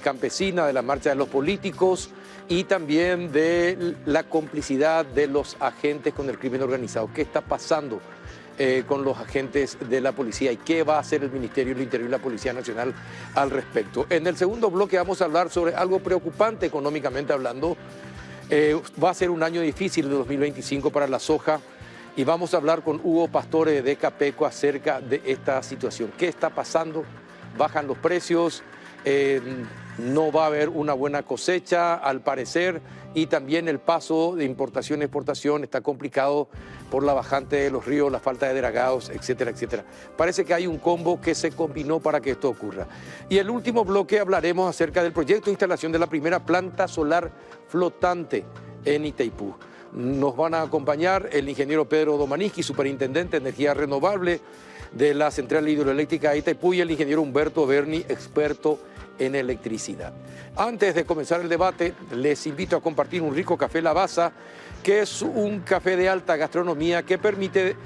campesina, de la marcha de los políticos y también de la complicidad de los agentes con el crimen organizado. ¿Qué está pasando con los agentes de la policía y qué va a hacer el Ministerio del Interior y la Policía Nacional al respecto? En el segundo bloque vamos a hablar sobre algo preocupante económicamente hablando. Va a ser un año difícil de 2025 para la soja y vamos a hablar con Hugo Pastore de Capeco acerca de esta situación. ¿Qué está pasando? ¿Bajan los precios? No va a haber una buena cosecha al parecer y también el paso de importación y exportación está complicado por la bajante de los ríos, la falta de dragados, etcétera, etcétera. Parece que hay un combo que se combinó para que esto ocurra. Y el último bloque hablaremos acerca del proyecto de instalación de la primera planta solar flotante en Itaipú. Nos van a acompañar el ingeniero Pedro Domaniski, superintendente de energía renovable de la central hidroeléctrica de Itaipú, y el ingeniero Humberto Berni, experto en electricidad. Antes de comenzar el debate, les invito a compartir un rico café Lavazza, que es un café de alta gastronomía que permite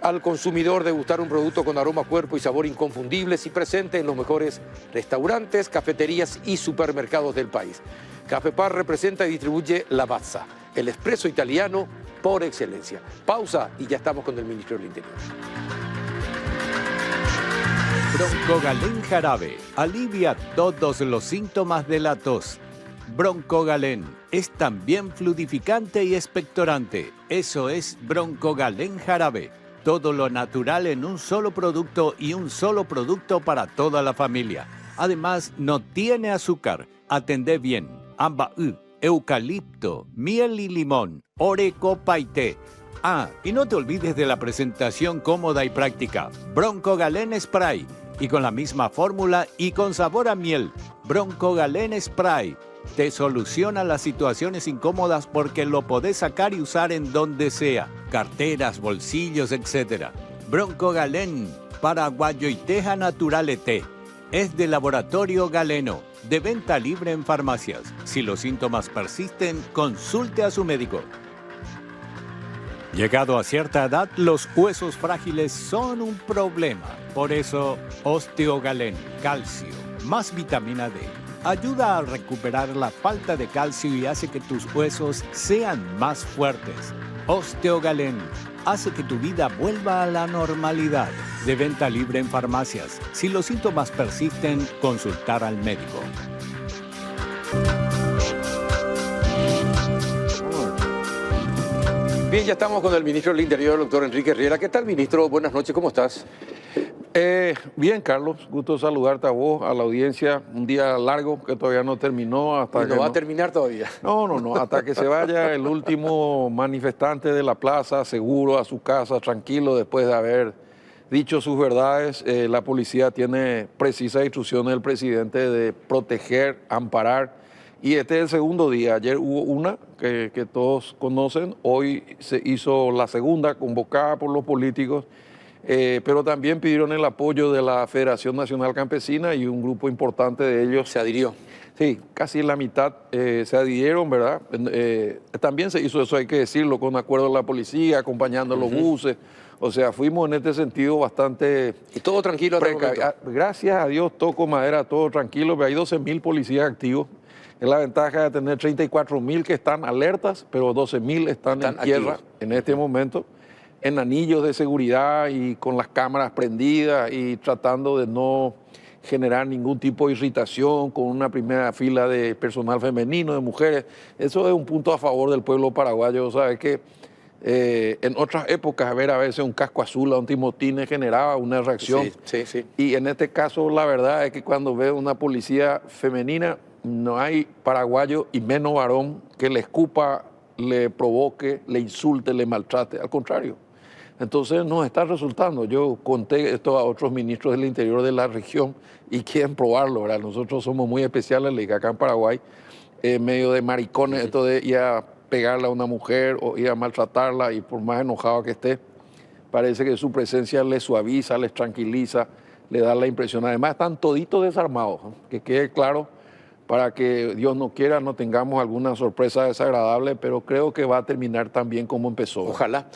al consumidor degustar un producto con aroma, cuerpo y sabor inconfundibles y presente en los mejores restaurantes, cafeterías y supermercados del país. Café Par representa y distribuye Lavazza, el espresso italiano por excelencia. Pausa y ya estamos con el Ministerio del Interior. Broncogalén Jarabe alivia todos los síntomas de la tos. Broncogalén es también fluidificante y expectorante. Eso es Broncogalén Jarabe. Todo lo natural en un solo producto y un solo producto para toda la familia. Además, no tiene azúcar. Atendé bien. Ambaú, eucalipto, miel y limón, oreco paité. Ah, y no te olvides de la presentación cómoda y práctica. Broncogalén Spray. Y con la misma fórmula y con sabor a miel. Broncogalén Spray. Te soluciona las situaciones incómodas porque lo podés sacar y usar en donde sea. Carteras, bolsillos, etc. Broncogalén, paraguayo y teja naturalete. Es de Laboratorio Galeno, de venta libre en farmacias. Si los síntomas persisten, consulte a su médico. Llegado a cierta edad, los huesos frágiles son un problema. Por eso, Osteogalén, calcio, más vitamina D, ayuda a recuperar la falta de calcio y hace que tus huesos sean más fuertes. Osteogalén hace que tu vida vuelva a la normalidad. De venta libre en farmacias. Si los síntomas persisten, consultar al médico. Bien, ya estamos con el ministro del Interior, el doctor Enrique Riera. ¿Qué tal, ministro? Buenas noches, ¿cómo estás? Bien, Carlos, gusto saludarte a vos, a la audiencia. Un día largo que todavía no terminó. Hasta no va a terminar todavía. No, hasta que se vaya el último manifestante de la plaza, seguro, a su casa, tranquilo, después de haber dicho sus verdades. La policía tiene precisas instrucciones del presidente de proteger, amparar. Y este es el segundo día. Ayer hubo una que todos conocen, hoy se hizo la segunda, convocada por los políticos, pero también pidieron el apoyo de la Federación Nacional Campesina y un grupo importante de ellos se adhirió. Sí, casi la mitad se adhirieron, ¿verdad? También se hizo eso, hay que decirlo, con acuerdo de la policía, acompañando los buses. O sea, fuimos en este sentido bastante... Y todo tranquilo. Gracias a Dios, toco madera, todo tranquilo, pero hay 12.000 policías activos. Es la ventaja de tener 34.000 que están alertas, pero 12.000 están en tierra en este momento, en anillos de seguridad y con las cámaras prendidas y tratando de no generar ningún tipo de irritación con una primera fila de personal femenino, de mujeres. Eso es un punto a favor del pueblo paraguayo. ¿Sabes que en otras épocas ver a veces un casco azul a un timotine generaba una reacción? Sí. Y en este caso la verdad es que cuando veo una policía femenina, no hay paraguayo y menos varón que le escupa, le provoque, le insulte, le maltrate. Al contrario. Entonces nos está resultando. Yo conté esto a otros ministros del interior de la región y quieren probarlo, ¿verdad? Nosotros somos muy especiales, le acá en Paraguay, medio de maricones, esto de ir a pegarle a una mujer o ir a maltratarla, y por más enojado que esté, parece que su presencia les suaviza, les tranquiliza, le da la impresión. Además están toditos desarmados, ¿no? Que quede claro, para que Dios no quiera no tengamos alguna sorpresa desagradable, pero creo que va a terminar tan bien como empezó. Ojalá,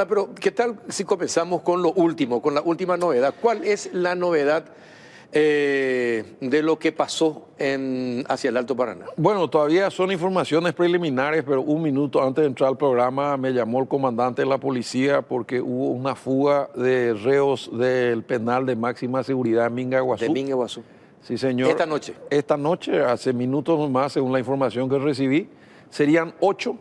pero ¿qué tal si comenzamos con lo último, con la última novedad? ¿Cuál es la novedad de lo que pasó hacia el Alto Paraná? Bueno, todavía son informaciones preliminares, pero un minuto antes de entrar al programa me llamó el comandante de la policía porque hubo una fuga de reos del penal de máxima seguridad en Mingaguazú. De Mingaguazú. Sí, señor. ¿Esta noche? Esta noche, hace minutos nomás, según la información que recibí, serían 8.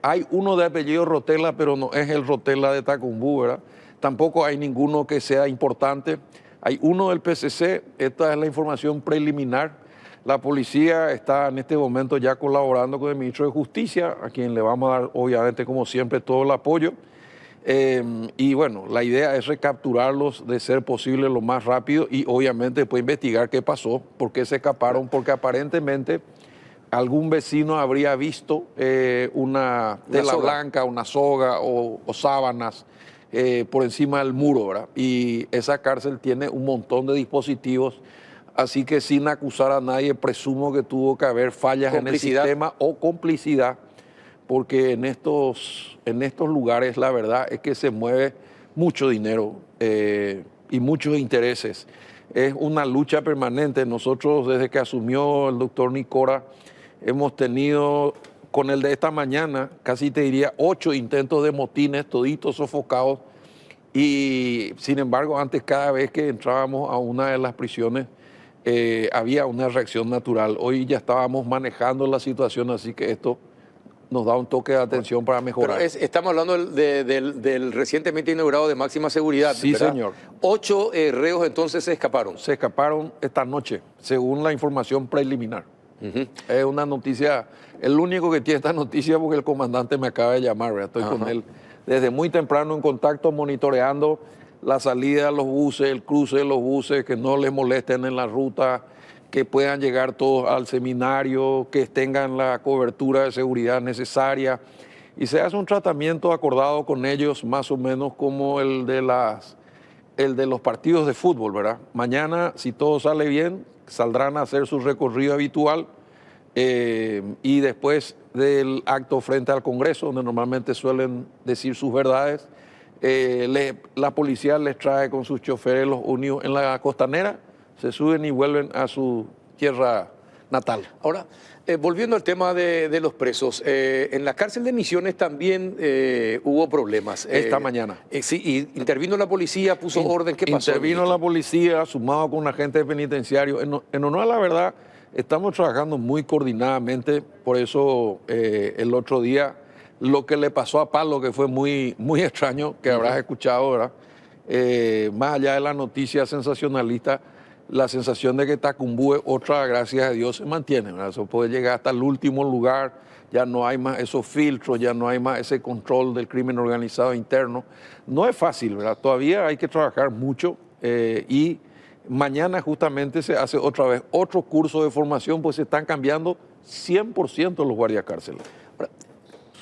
Hay uno de apellido Rotela, pero no es el Rotela de Tacumbú, ¿verdad? Tampoco hay ninguno que sea importante. Hay uno del PCC, esta es la información preliminar. La policía está en este momento ya colaborando con el ministro de Justicia, a quien le vamos a dar, obviamente, como siempre, todo el apoyo. Y bueno, la idea es recapturarlos de ser posible lo más rápido y obviamente después investigar qué pasó, por qué se escaparon, porque aparentemente algún vecino habría visto una tela blanca, una soga o sábanas por encima del muro, ¿verdad? Y esa cárcel tiene un montón de dispositivos, así que sin acusar a nadie, presumo que tuvo que haber fallas en el sistema o complicidad, porque en estos lugares la verdad es que se mueve mucho dinero y muchos intereses. Es una lucha permanente. Nosotros desde que asumió el doctor Nicora hemos tenido, con el de esta mañana, casi te diría 8 intentos de motines, toditos sofocados, y sin embargo antes cada vez que entrábamos a una de las prisiones había una reacción natural. Hoy ya estábamos manejando la situación, así que esto nos da un toque de atención para mejorar. Pero estamos hablando del recientemente inaugurado de máxima seguridad, sí, ¿verdad? Señor. 8 reos entonces se escaparon. Se escaparon esta noche, según la información preliminar. Es una noticia, el único que tiene esta noticia porque el comandante me acaba de llamar, ¿verdad? Estoy con él desde muy temprano en contacto, monitoreando la salida de los buses, el cruce de los buses, que no les molesten en la ruta, que puedan llegar todos al seminario, que tengan la cobertura de seguridad necesaria. Y se hace un tratamiento acordado con ellos, más o menos como el de los partidos de fútbol, ¿verdad? Mañana, si todo sale bien, saldrán a hacer su recorrido habitual y después del acto frente al Congreso, donde normalmente suelen decir sus verdades, la policía les trae con sus choferes los unidos en la costanera, se suben y vuelven a su tierra natal. Ahora, volviendo al tema de los presos, en la cárcel de Misiones también hubo problemas. Esta mañana. Sí, y intervino la policía, puso orden, ¿qué pasó? Intervino la policía, sumado con un agente penitenciario. En honor a la verdad, estamos trabajando muy coordinadamente, por eso el otro día lo que le pasó a Pablo, que fue muy, muy extraño, que habrás escuchado, ¿verdad? Más allá de la noticia sensacionalista, la sensación de que Tacumbú, otra, gracias a Dios, se mantiene, ¿verdad? Eso puede llegar hasta el último lugar, ya no hay más esos filtros, ya no hay más ese control del crimen organizado interno. No es fácil, ¿verdad? Todavía hay que trabajar mucho y mañana justamente se hace otra vez otro curso de formación, pues se están cambiando 100% los guardiacárceles.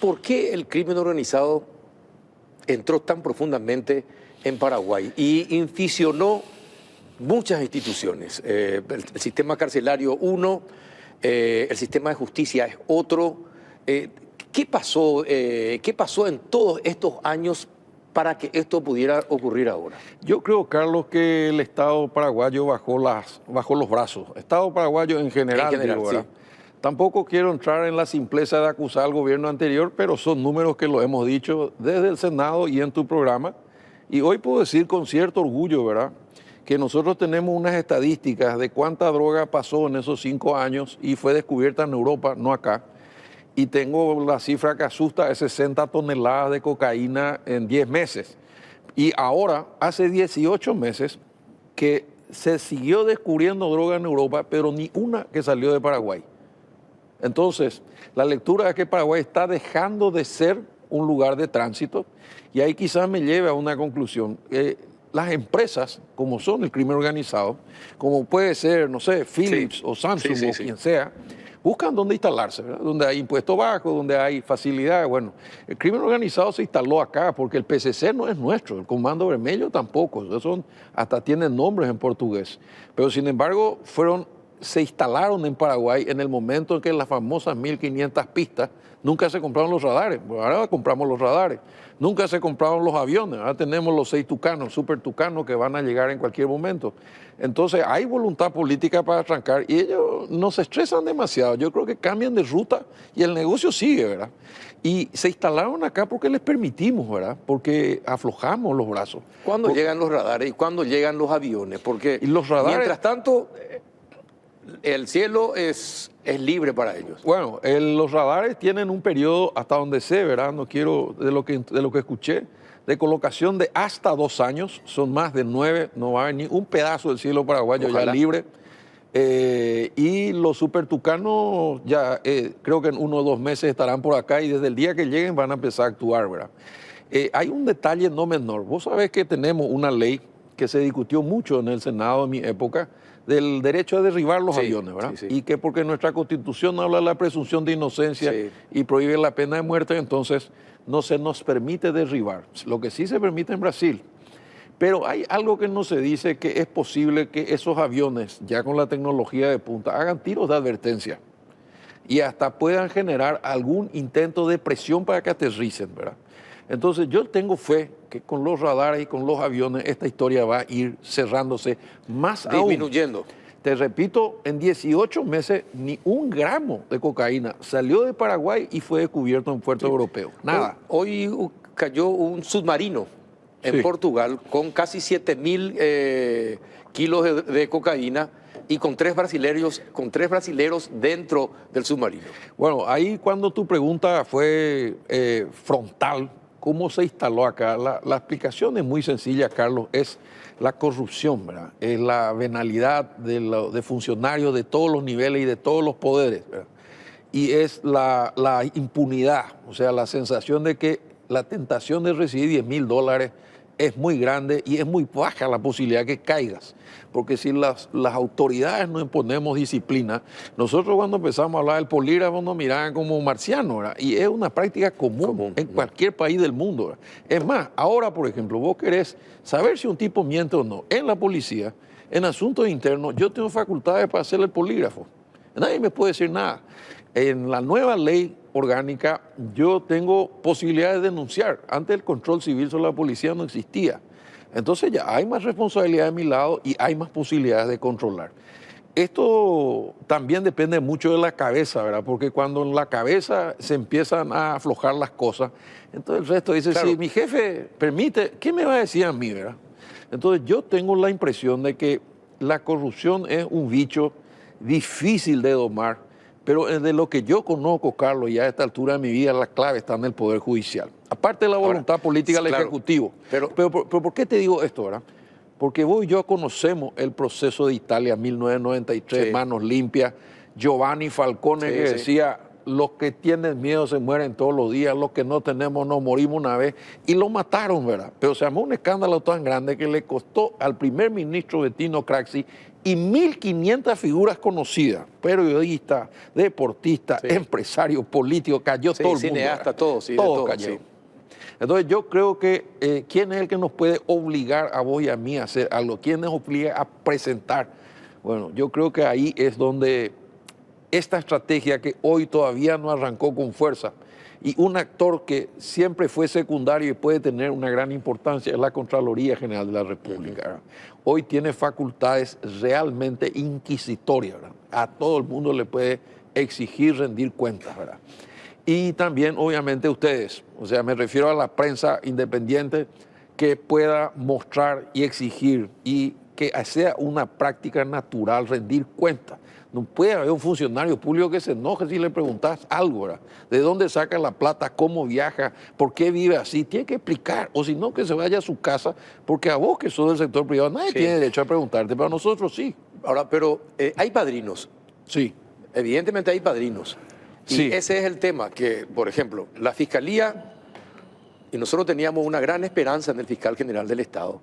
¿Por qué el crimen organizado entró tan profundamente en Paraguay y inficionó muchas instituciones? El sistema carcelario uno, el sistema de justicia es otro. ¿Qué pasó en todos estos años para que esto pudiera ocurrir ahora? Yo creo, Carlos, que el Estado paraguayo bajó los brazos. Estado paraguayo en general, digo, ¿verdad? Sí. Tampoco quiero entrar en la simpleza de acusar al gobierno anterior, pero son números que lo hemos dicho desde el Senado y en tu programa. Y hoy puedo decir con cierto orgullo, ¿verdad?, que nosotros tenemos unas estadísticas de cuánta droga pasó en esos 5 años y fue descubierta en Europa, no acá. Y tengo la cifra que asusta de 60 toneladas de cocaína en 10 meses. Y ahora, hace 18 meses, que se siguió descubriendo droga en Europa, pero ni una que salió de Paraguay. Entonces, la lectura es que Paraguay está dejando de ser un lugar de tránsito y ahí quizás me lleve a una conclusión. Las empresas, como son el crimen organizado, como puede ser, no sé, Philips o Samsung o quien sea, buscan dónde instalarse, ¿verdad? Donde hay impuestos bajos, donde hay facilidades. Bueno, el crimen organizado se instaló acá porque el PCC no es nuestro, el Comando Vermelho tampoco, hasta tienen nombres en portugués. Pero sin embargo, fueron se instalaron en Paraguay en el momento en que las famosas 1.500 pistas, nunca se compraron los radares, ahora compramos los radares, nunca se compraron los aviones, ahora tenemos los 6 Tucanos, super Tucanos que van a llegar en cualquier momento. Entonces hay voluntad política para arrancar y ellos no se estresan demasiado, yo creo que cambian de ruta y el negocio sigue, ¿verdad? Y se instalaron acá porque les permitimos, ¿verdad? Porque aflojamos los brazos. ¿Cuándo llegan los radares y cuándo llegan los aviones? Porque y los radares, mientras tanto, el cielo es libre para ellos. Bueno, los radares tienen un periodo, hasta donde sé, ¿verdad? No quiero, de lo que escuché, de colocación de hasta 2 años, son más de 9, no va a haber ni un pedazo del cielo paraguayo ya libre. Y los super Tucanos ya creo que en 1 o 2 meses estarán por acá y desde el día que lleguen van a empezar a actuar, ¿verdad? Hay un detalle no menor. Vos sabés que tenemos una ley que se discutió mucho en el Senado en mi época del derecho a derribar los aviones, ¿verdad? Sí. Y que porque nuestra Constitución habla de la presunción de inocencia y prohíbe la pena de muerte, entonces no se nos permite derribar. Lo que sí se permite en Brasil. Pero hay algo que no se dice, que es posible que esos aviones, ya con la tecnología de punta, hagan tiros de advertencia y hasta puedan generar algún intento de presión para que aterricen, ¿verdad? Entonces yo tengo fe que con los radares y con los aviones esta historia va a ir cerrándose más disminuyendo. Aún. Te repito, en 18 meses ni 1 gramo de cocaína salió de Paraguay y fue descubierto en puerto europeo. Nada. Hoy cayó un submarino en Portugal con casi 7.000 kilos de cocaína y con tres brasileros dentro del submarino. Bueno, ahí cuando tu pregunta fue frontal, ¿cómo se instaló acá? La explicación es muy sencilla, Carlos, es la corrupción, ¿verdad? Es la venalidad de funcionarios de todos los niveles y de todos los poderes, ¿verdad? Y es la impunidad, o sea, la sensación de que la tentación de recibir $10.000 es muy grande y es muy baja la posibilidad que caigas. Porque si las autoridades no imponemos disciplina, nosotros cuando empezamos a hablar del polígrafo nos miraban como marcianos, ¿verdad? Y es una práctica común en cualquier país del mundo, ¿verdad? Es más, ahora, por ejemplo, vos querés saber si un tipo miente o no. En la policía, en asuntos internos, yo tengo facultades para hacer el polígrafo. Nadie me puede decir nada. En la nueva ley orgánica yo tengo posibilidades de denunciar. Antes el control civil sobre la policía no existía. Entonces ya hay más responsabilidad de mi lado y hay más posibilidades de controlar. Esto también depende mucho de la cabeza, ¿verdad? Porque cuando en la cabeza se empiezan a aflojar las cosas, entonces el resto dice, si mi jefe permite, ¿qué me va a decir a mí, verdad? Entonces yo tengo la impresión de que la corrupción es un bicho difícil de domar, pero de lo que yo conozco, Carlos, ya a esta altura de mi vida, la clave está en el Poder Judicial. Aparte de la voluntad política del Ejecutivo. Pero ¿por qué te digo esto, verdad? Porque vos y yo conocemos el proceso de Italia, 1993, manos limpias, Giovanni Falcone que decía, los que tienen miedo se mueren todos los días, los que no tenemos nos morimos una vez, y lo mataron, ¿verdad? Pero se armó un escándalo tan grande que le costó al primer ministro Bettino Craxi y 1.500 figuras conocidas, periodistas, deportistas, empresarios, políticos, cayó todo el mundo. Cineasta, todo cayó. Entonces yo creo que ¿quién es el que nos puede obligar a vos y a mí a hacer algo? ¿Quién nos obliga a presentar? Bueno, yo creo que ahí es donde esta estrategia que hoy todavía no arrancó con fuerza y un actor que siempre fue secundario y puede tener una gran importancia es la Contraloría General de la República. Hoy tiene facultades realmente inquisitorias, ¿verdad? A todo el mundo le puede exigir rendir cuentas, ¿verdad? Y también, obviamente, ustedes, o sea, me refiero a la prensa independiente que pueda mostrar y exigir y que sea una práctica natural rendir cuentas. No puede haber un funcionario público que se enoje si le preguntas algo, ¿verdad? ¿De dónde saca la plata? ¿Cómo viaja? ¿Por qué vive así? Tiene que explicar, o si no, que se vaya a su casa, porque a vos que sos del sector privado, nadie tiene derecho a preguntarte, pero a nosotros sí. Ahora, pero hay padrinos. Sí. Evidentemente hay padrinos. Y ese es el tema, que, por ejemplo, la Fiscalía, y nosotros teníamos una gran esperanza en el fiscal general del Estado,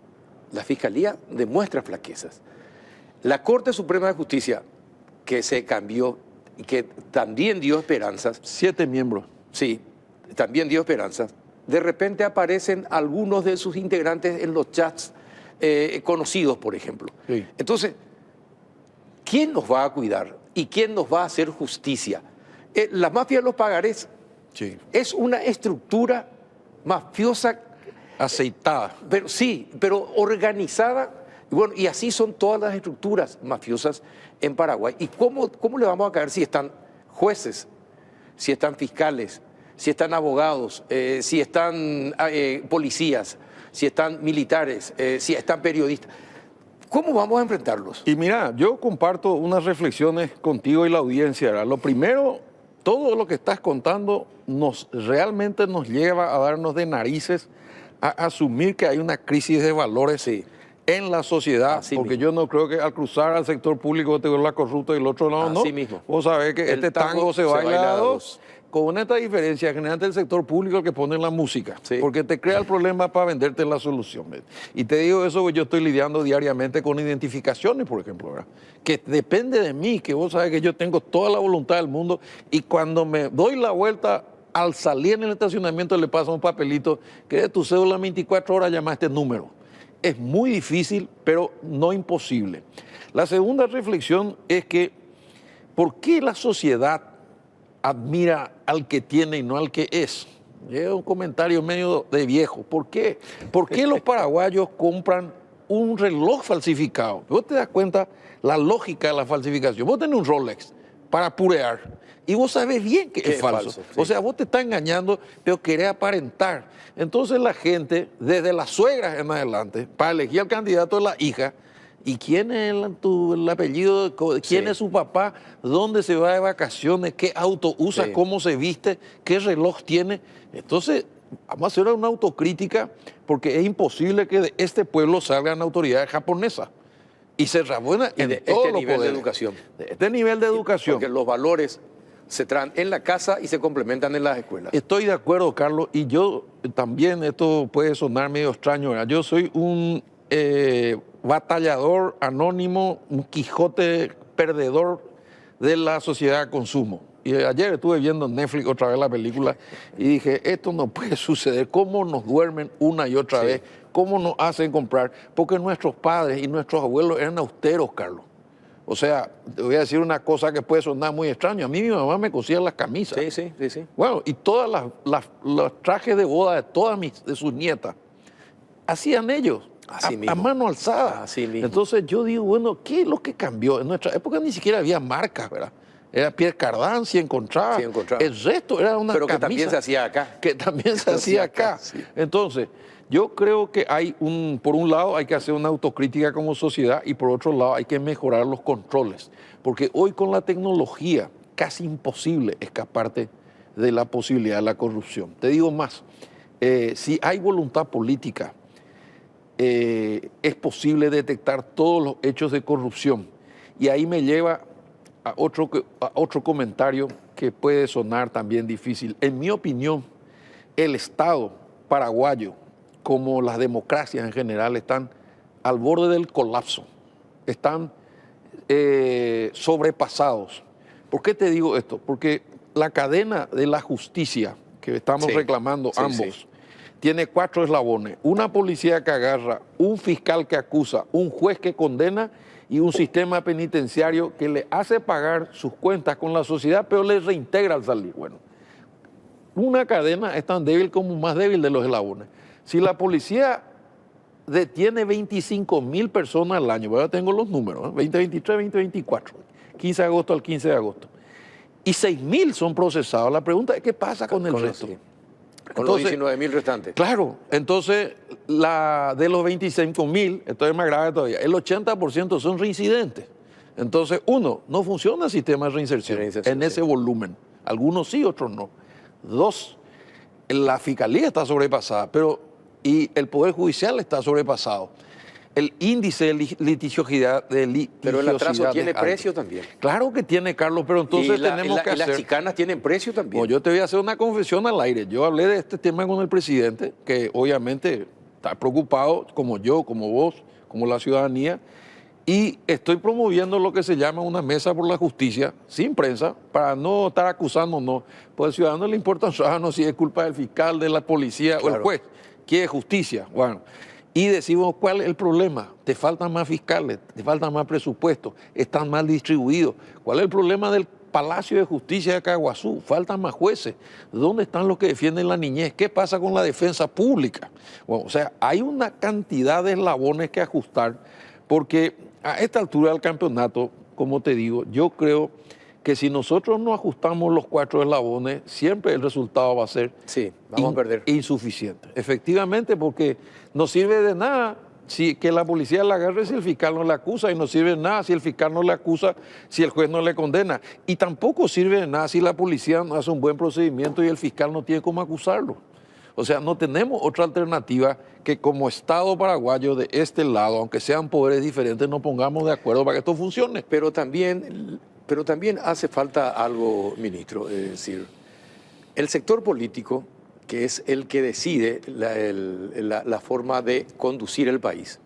la Fiscalía demuestra flaquezas. La Corte Suprema de Justicia, que se cambió y que también dio esperanzas. 7 miembros. Sí, también dio esperanzas. De repente aparecen algunos de sus integrantes en los chats conocidos, por ejemplo. Sí. Entonces, ¿quién nos va a cuidar y quién nos va a hacer justicia? La mafia de los pagarés es una estructura mafiosa aceitada. Pero sí, pero organizada. Y bueno, y así son todas las estructuras mafiosas en Paraguay. ¿Y cómo le vamos a caer si están jueces, si están fiscales, si están abogados, si están policías, si están militares, si están periodistas? ¿Cómo vamos a enfrentarlos? Y mira, yo comparto unas reflexiones contigo y la audiencia, ¿verdad? Lo primero, todo lo que estás contando realmente nos lleva a darnos de narices a asumir que hay una crisis de valores en la sociedad, Así porque mismo. yo no creo que al cruzar al sector público te la corrupta y el otro lado no. Así mismo. Vos sabés que El este tango se baila a dos. dos. Con esta diferencia, generalmente el sector público es el que pone la música, Sí. porque te crea el problema para venderte la solución. ¿ves? Y te digo eso porque yo estoy lidiando diariamente con identificaciones, por ejemplo, ¿verdad? Que depende de mí, que vos sabés que yo tengo toda la voluntad del mundo y cuando me doy la vuelta, al salir en el estacionamiento le pasa un papelito que de tu cédula 24 horas llama a este número. Es muy difícil, pero no imposible. La segunda reflexión es que, ¿por qué la sociedad admira al que tiene y no al que es? Es un comentario medio de viejo. ¿Por qué? ¿Por qué los paraguayos compran un reloj falsificado? Vos te das cuenta la lógica de la falsificación. Vos tenés un Rolex para purear y vos sabés bien que es falso. Sí. O sea, vos te estás engañando, pero querés aparentar. Entonces la gente, desde las suegras en adelante, para elegir al candidato de la hija, ¿y quién es el apellido? ¿Quién es su papá? ¿Dónde se va de vacaciones? ¿Qué auto usa? Sí. ¿Cómo se viste? ¿Qué reloj tiene? Entonces, vamos a hacer una autocrítica porque es imposible que de este pueblo salgan autoridades japonesas y se rabuena Y en de todos este los nivel de poderes. educación. De este nivel de educación. Porque los valores se traen en la casa y se complementan en las escuelas. Estoy de acuerdo, Carlos, y yo también, esto puede sonar medio extraño, ¿verdad? Yo soy un batallador anónimo, un Quijote perdedor de la sociedad de consumo. Y ayer estuve viendo en Netflix otra vez la película y dije, esto no puede suceder. ¿Cómo nos duermen una y otra vez? ¿Cómo nos hacen comprar? Porque nuestros padres y nuestros abuelos eran austeros, Carlos. O sea, te voy a decir una cosa que puede sonar muy extraño. A mí mi mamá me cosía las camisas. Sí. Bueno, y todas los trajes de boda de todas de sus nietas hacían ellos. Así mismo. A mano alzada. Así mismo. Entonces yo digo, bueno, ¿qué es lo que cambió? En nuestra época ni siquiera había marcas, ¿verdad? Era Pierre Cardin, si encontraba. Sí, encontraba. El resto era una Pero que camisa. también se hacía acá. Que también se hacía acá. Sí. Entonces, yo creo que por un lado hay que hacer una autocrítica como sociedad y por otro lado hay que mejorar los controles. Porque hoy con la tecnología casi imposible escaparte de la posibilidad de la corrupción. Te digo más, si hay voluntad política, es posible detectar todos los hechos de corrupción. Y ahí me lleva a otro comentario que puede sonar también difícil. En mi opinión, el Estado paraguayo, como las democracias en general, están al borde del colapso, están sobrepasados. ¿Por qué te digo esto? Porque la cadena de la justicia que estamos reclamando ambos tiene 4 eslabones: una policía que agarra, un fiscal que acusa, un juez que condena y un sistema penitenciario que le hace pagar sus cuentas con la sociedad, pero le reintegra al salir. Bueno, una cadena es tan débil como más débil de los eslabones. Si la policía detiene 25.000 personas al año, ahora tengo los números, 2023, 2024, 15 de agosto al 15 de agosto, y 6.000 son procesados, la pregunta es: ¿qué pasa con el resto? Con los 19.000 restantes. Claro, entonces de los 25.000, esto es más grave todavía, el 80% son reincidentes. Entonces, uno, no funciona el sistema de reinserción en ese volumen. Algunos sí, otros no. 2, la fiscalía está sobrepasada, y el Poder Judicial está sobrepasado. El índice de litigiosidad Pero el atraso tiene es alto. precio también. Claro que tiene, Carlos, pero entonces tenemos que y las hacer... chicanas tienen precio también. Yo te voy a hacer una confesión al aire. Yo hablé de este tema con el presidente, que obviamente está preocupado, como yo, como vos, como la ciudadanía, y estoy promoviendo lo que se llama una mesa por la justicia, sin prensa, para no estar acusándonos. Pues al ciudadano le importa si es culpa del fiscal, de la policía o el juez. Quiere justicia. Bueno, y decimos, ¿cuál es el problema? Te faltan más fiscales, te faltan más presupuestos, están mal distribuidos. ¿Cuál es el problema del Palacio de Justicia de Caguazú? Faltan más jueces. ¿Dónde están los que defienden la niñez? ¿Qué pasa con la defensa pública? Bueno, o sea, hay una cantidad de eslabones que ajustar, porque a esta altura del campeonato, como te digo, yo creo que si nosotros no ajustamos los 4 eslabones, siempre el resultado va a ser vamos a perder. Insuficiente. Efectivamente, porque no sirve de nada que la policía la agarre si el fiscal no le acusa, y no sirve de nada si el fiscal no le acusa, si el juez no le condena. Y tampoco sirve de nada si la policía no hace un buen procedimiento y el fiscal no tiene cómo acusarlo. O sea, no tenemos otra alternativa que como Estado paraguayo de este lado, aunque sean poderes diferentes, nos pongamos de acuerdo para que esto funcione. Pero también hace falta algo, ministro, es decir, el sector político, que es el que decide la forma de conducir el país,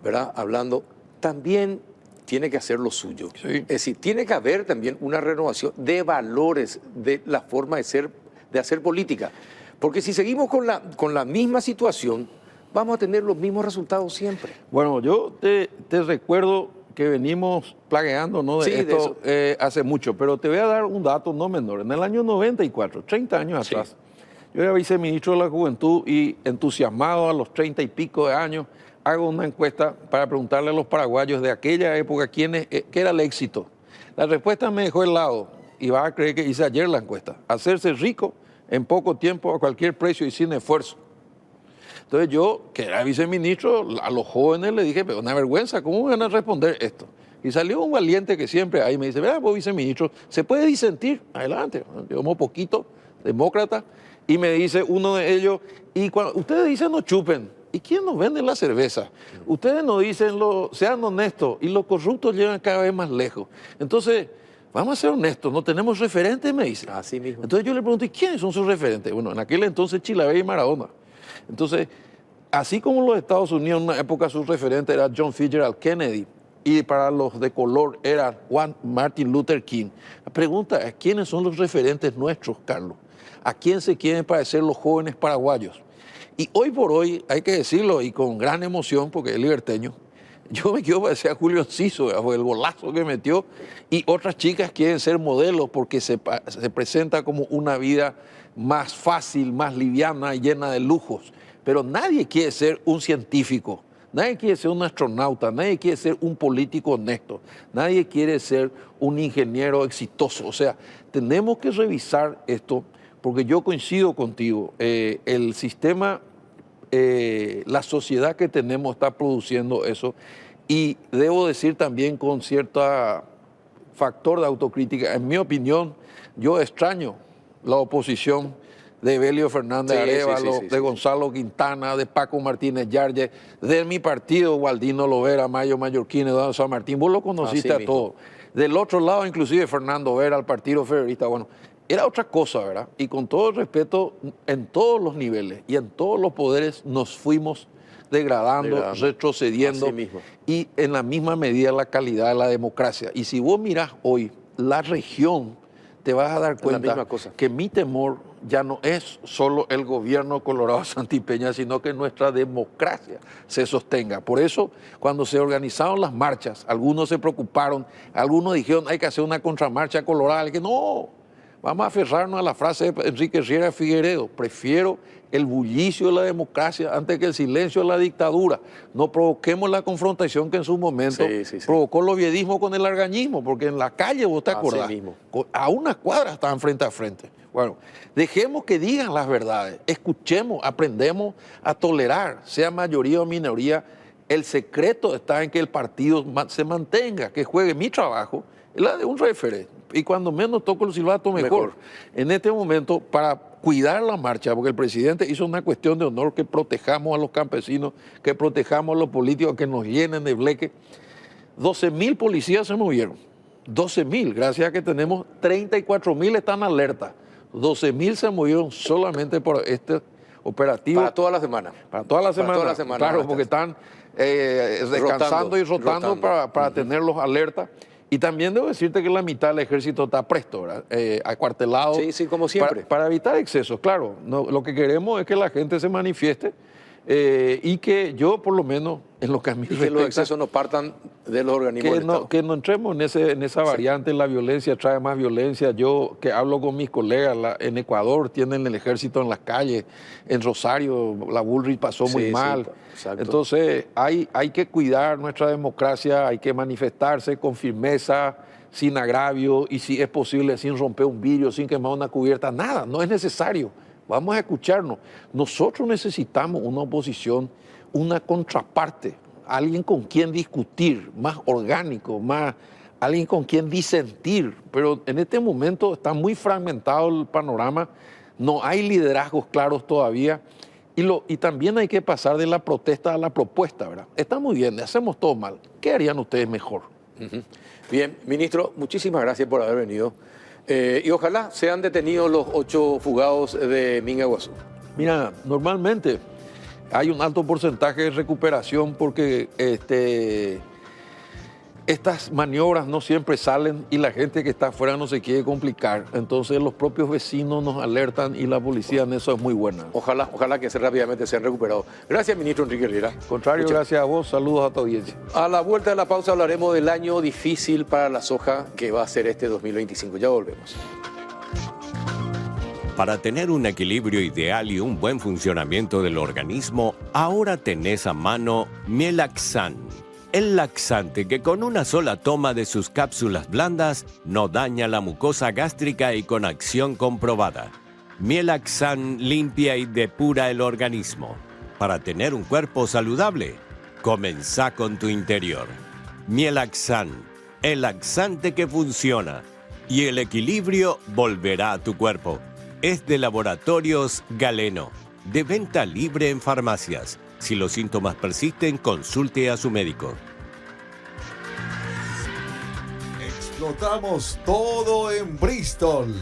¿verdad? Hablando, también tiene que hacer lo suyo. Sí. Es decir, tiene que haber también una renovación de valores de la forma de hacer política. Porque si seguimos con la misma situación, vamos a tener los mismos resultados siempre. Bueno, yo te recuerdo que venimos plagueando, ¿no? de esto hace mucho, pero te voy a dar un dato no menor. En el año 94, 30 años atrás, yo era viceministro de la Juventud y entusiasmado a los 30 y pico de años, hago una encuesta para preguntarle a los paraguayos de aquella época qué era el éxito. La respuesta me dejó helado y vas a creer que hice ayer la encuesta. Hacerse rico en poco tiempo a cualquier precio y sin esfuerzo. Entonces yo, que era viceministro, a los jóvenes les dije, pero una vergüenza, ¿cómo van a responder esto? Y salió un valiente que siempre ahí me dice, vea, vos viceministro, ¿se puede disentir? Adelante. Yo como poquito, demócrata, y me dice uno de ellos, y cuando ustedes dicen no chupen, ¿y quién nos vende la cerveza? Ustedes nos dicen, sean honestos, y los corruptos llegan cada vez más lejos. Entonces, vamos a ser honestos, no tenemos referentes, me dice. Así mismo. Entonces yo le pregunto, ¿y quiénes son sus referentes? Bueno, en aquel entonces Chilavert y Maradona. Entonces, así como los Estados Unidos en una época su referente era John Fitzgerald Kennedy, y para los de color era Martin Luther King. La pregunta es, ¿quiénes son los referentes nuestros, Carlos? ¿A quién se quieren parecer los jóvenes paraguayos? Y hoy por hoy, hay que decirlo, y con gran emoción, porque es liberteño, yo me quiero parecer a Julio Enciso, el golazo que metió, y otras chicas quieren ser modelos porque se presenta como una vida más fácil, más liviana y llena de lujos. Pero nadie quiere ser un científico, nadie quiere ser un astronauta, nadie quiere ser un político honesto, nadie quiere ser un ingeniero exitoso. O sea, tenemos que revisar esto, porque yo coincido contigo, el sistema, la sociedad que tenemos está produciendo eso, y debo decir también con cierto factor de autocrítica, en mi opinión, yo extraño la oposición de Evelio Fernández Arévalo, de Gonzalo Quintana, de Paco Martínez Yarge, de mi partido, Gualdino Lovera, Mayo Mallorquín, Eduardo San Martín, vos lo conociste a todos. Del otro lado, inclusive Fernando Vera, el Partido Federalista, bueno, era otra cosa, ¿verdad? Y con todo el respeto, en todos los niveles y en todos los poderes nos fuimos degradando, retrocediendo, y en la misma medida la calidad de la democracia. Y si vos mirás hoy la región, te vas a dar cuenta que mi temor ya no es solo el gobierno Colorado Santipeña, sino que nuestra democracia se sostenga. Por eso, cuando se organizaron las marchas, algunos se preocuparon, algunos dijeron hay que hacer una contramarcha colorada, que no, vamos a aferrarnos a la frase de Enrique Riera Figueredo, prefiero el bullicio de la democracia antes que el silencio de la dictadura. No provoquemos la confrontación que en su momento provocó el oviedismo con el argañismo, porque en la calle, vos te acordás, a unas cuadras estaban frente a frente. Bueno, dejemos que digan las verdades, escuchemos, aprendemos a tolerar, sea mayoría o minoría. El secreto está en que el partido se mantenga, que juegue. Mi trabajo es la de un referente, y cuando menos toco el silbato mejor. En este momento, para cuidar la marcha, porque el presidente hizo una cuestión de honor, que protejamos a los campesinos, que protejamos a los políticos, que nos llenen de bleque. 12.000 policías se movieron, 12.000, gracias a que tenemos 34.000 están alerta. 12.000 se movieron solamente por este operativo. Para toda la semana. Para toda la semana. Toda la semana, claro, porque están descansando y rotando para tenerlos alerta. Y también debo decirte que la mitad del ejército está presto, ¿verdad? Acuartelado. Sí, como siempre. Para evitar excesos, claro. No, lo que queremos es que la gente se manifieste Y que yo, por lo menos, en lo que a mí Y que los respecta, excesos no partan de los organismos del Estado. que no entremos en esa variante. La violencia trae más violencia. Yo que hablo con mis colegas, en Ecuador tienen el ejército en las calles, en Rosario la Bullrich pasó muy Sí, mal. exacto. Entonces hay que cuidar nuestra democracia, hay que manifestarse con firmeza, sin agravio y si es posible sin romper un vidrio, sin quemar una cubierta, nada, no es necesario. Vamos a escucharnos. Nosotros necesitamos una oposición, una contraparte, alguien con quien discutir, más orgánico, alguien con quien disentir. Pero en este momento está muy fragmentado el panorama, no hay liderazgos claros todavía. Y también hay que pasar de la protesta a la propuesta, ¿verdad? Está muy bien, hacemos todo mal. ¿Qué harían ustedes mejor? Bien, ministro, muchísimas gracias por haber venido. Y ojalá sean detenidos los 8 fugados de Mingaguazú. Mira, normalmente hay un alto porcentaje de recuperación porque estas maniobras no siempre salen y la gente que está afuera no se quiere complicar. Entonces los propios vecinos nos alertan y la policía en eso es muy buena. Ojalá que rápidamente sean recuperados. Gracias, ministro Enrique Riera. Contrario, gracias a vos. Saludos a tu audiencia. A la vuelta de la pausa hablaremos del año difícil para la soja que va a ser este 2025. Ya volvemos. Para tener un equilibrio ideal y un buen funcionamiento del organismo, ahora tenés a mano Mielaxan, el laxante que con una sola toma de sus cápsulas blandas no daña la mucosa gástrica y con acción comprobada. Mielaxan limpia y depura el organismo. Para tener un cuerpo saludable, comenzá con tu interior. Mielaxan, el laxante que funciona. Y el equilibrio volverá a tu cuerpo. Es de Laboratorios Galeno, de venta libre en farmacias. Si los síntomas persisten, consulte a su médico. Explotamos todo en Bristol.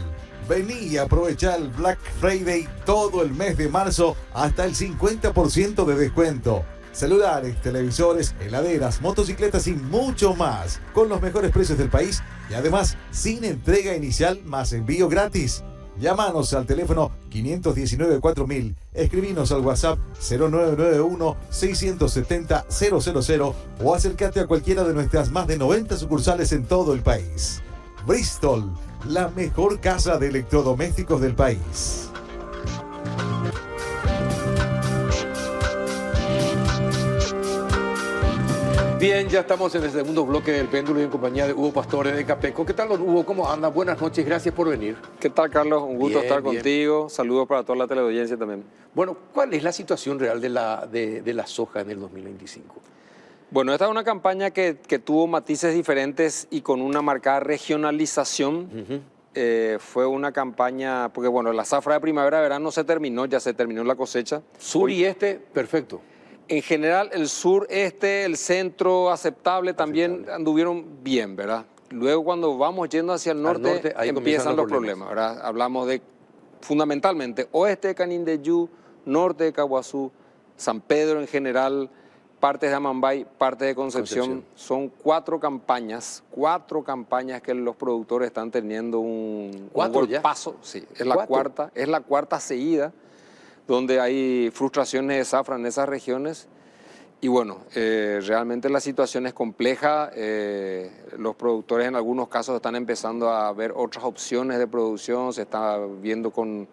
Vení y aprovecha el Black Friday todo el mes de marzo hasta el 50% de descuento. Celulares, televisores, heladeras, motocicletas y mucho más. Con los mejores precios del país y además sin entrega inicial más envío gratis. Llámanos al teléfono 519-4000, escribinos al WhatsApp 0991-670-000 o acércate a cualquiera de nuestras más de 90 sucursales en todo el país. Bristol, la mejor casa de electrodomésticos del país. Bien, ya estamos en el segundo bloque del péndulo y en compañía de Hugo Pastore de Capeco. ¿Qué tal, don Hugo? ¿Cómo anda? Buenas noches, gracias por venir. ¿Qué tal, Carlos? Un gusto Bien, estar bien. contigo. Saludos para toda la teleaudiencia también. Bueno, ¿cuál es la situación real de la soja en el 2025? Bueno, esta es una campaña que tuvo matices diferentes y con una marcada regionalización. Fue una campaña, porque bueno, la zafra de primavera-verano se terminó, ya se terminó la cosecha. Sur y este, perfecto. En general, el sur, el centro, aceptable, también anduvieron bien, ¿verdad? Luego, cuando vamos yendo hacia el norte ahí empiezan los problemas, ¿verdad? Hablamos de, fundamentalmente, oeste de Canindeyú, norte de Caguazú, San Pedro en general, partes de Amambay, partes de Concepción. Son 4 campañas que los productores están teniendo un golpazo. Sí, es la cuarta seguida, donde hay frustraciones de zafra en esas regiones. Y bueno, realmente la situación es compleja. Los productores en algunos casos están empezando a ver otras opciones de producción. Se está viendo con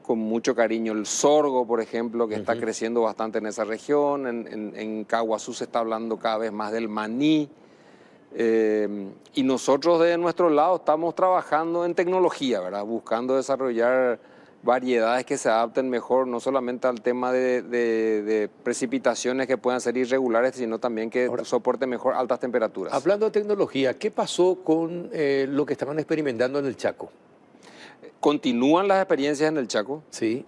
mucho cariño el sorgo, por ejemplo, que está creciendo bastante en esa región. En Caguazú se está hablando cada vez más del maní. Y nosotros de nuestro lado estamos trabajando en tecnología, ¿verdad? Buscando desarrollar variedades que se adapten mejor, no solamente al tema de precipitaciones que puedan ser irregulares, sino también que soporten mejor altas temperaturas. Hablando de tecnología, ¿qué pasó con lo que estaban experimentando en el Chaco? Continúan las experiencias en el Chaco. Sí.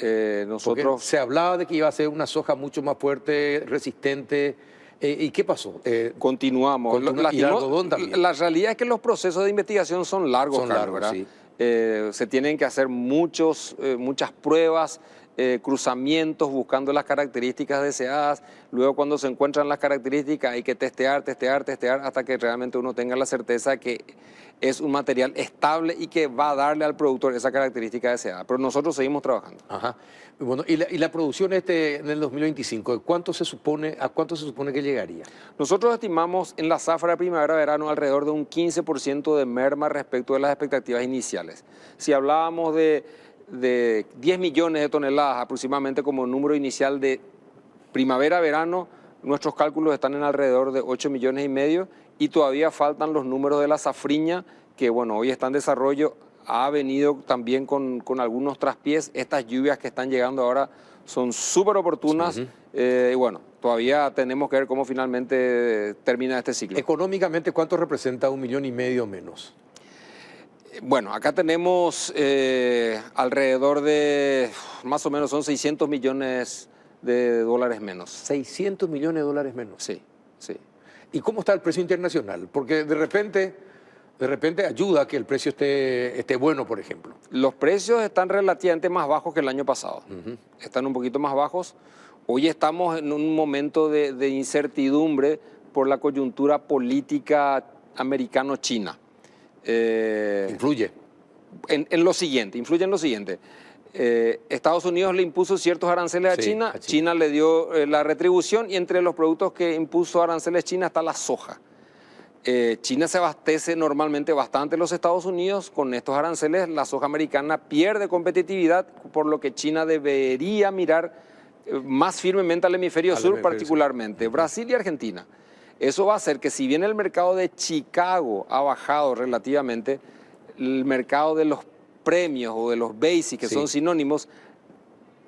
Nosotros se hablaba de que iba a ser una soja mucho más fuerte, resistente. ¿Y qué pasó? Continuamos. Y el algodón también. La realidad es que los procesos de investigación son largos, Son largos, ¿verdad? sí. Se tienen que hacer muchas pruebas, cruzamientos, buscando las características deseadas. Luego, cuando se encuentran las características, hay que testear, hasta que realmente uno tenga la certeza que es un material estable y que va a darle al productor esa característica deseada. Pero nosotros seguimos trabajando. Ajá. Bueno, y la producción en el 2025, ¿a cuánto se supone que llegaría? Nosotros estimamos en la zafra primavera-verano alrededor de un 15% de merma respecto de las expectativas iniciales. Si hablábamos de 10 millones de toneladas aproximadamente como número inicial de primavera-verano, nuestros cálculos están en alrededor de 8 millones y medio y todavía faltan los números de la safriña, que bueno, hoy está en desarrollo, ha venido también con algunos traspiés. Estas lluvias que están llegando ahora son súper oportunas. Y bueno, todavía tenemos que ver cómo finalmente termina este ciclo. Económicamente, ¿cuánto representa 1,5 millones menos? Bueno, acá tenemos alrededor de, más o menos son 600 millones de dólares menos. 600 millones de dólares menos. Sí, sí. ¿Y cómo está el precio internacional? Porque de repente ayuda a que el precio esté bueno, por ejemplo. Los precios están relativamente más bajos que el año pasado. Están un poquito más bajos. Hoy estamos en un momento de incertidumbre por la coyuntura política americano-china. Influye. Influye en lo siguiente. Estados Unidos le impuso ciertos aranceles a China, China le dio la retribución y entre los productos que impuso aranceles China está la soja. China se abastece normalmente bastante en los Estados Unidos, con estos aranceles la soja americana pierde competitividad, por lo que China debería mirar más firmemente al hemisferio sur, particularmente Brasil y Argentina. Eso va a hacer que si bien el mercado de Chicago ha bajado relativamente, el mercado de los premios o de los basics, que son sinónimos,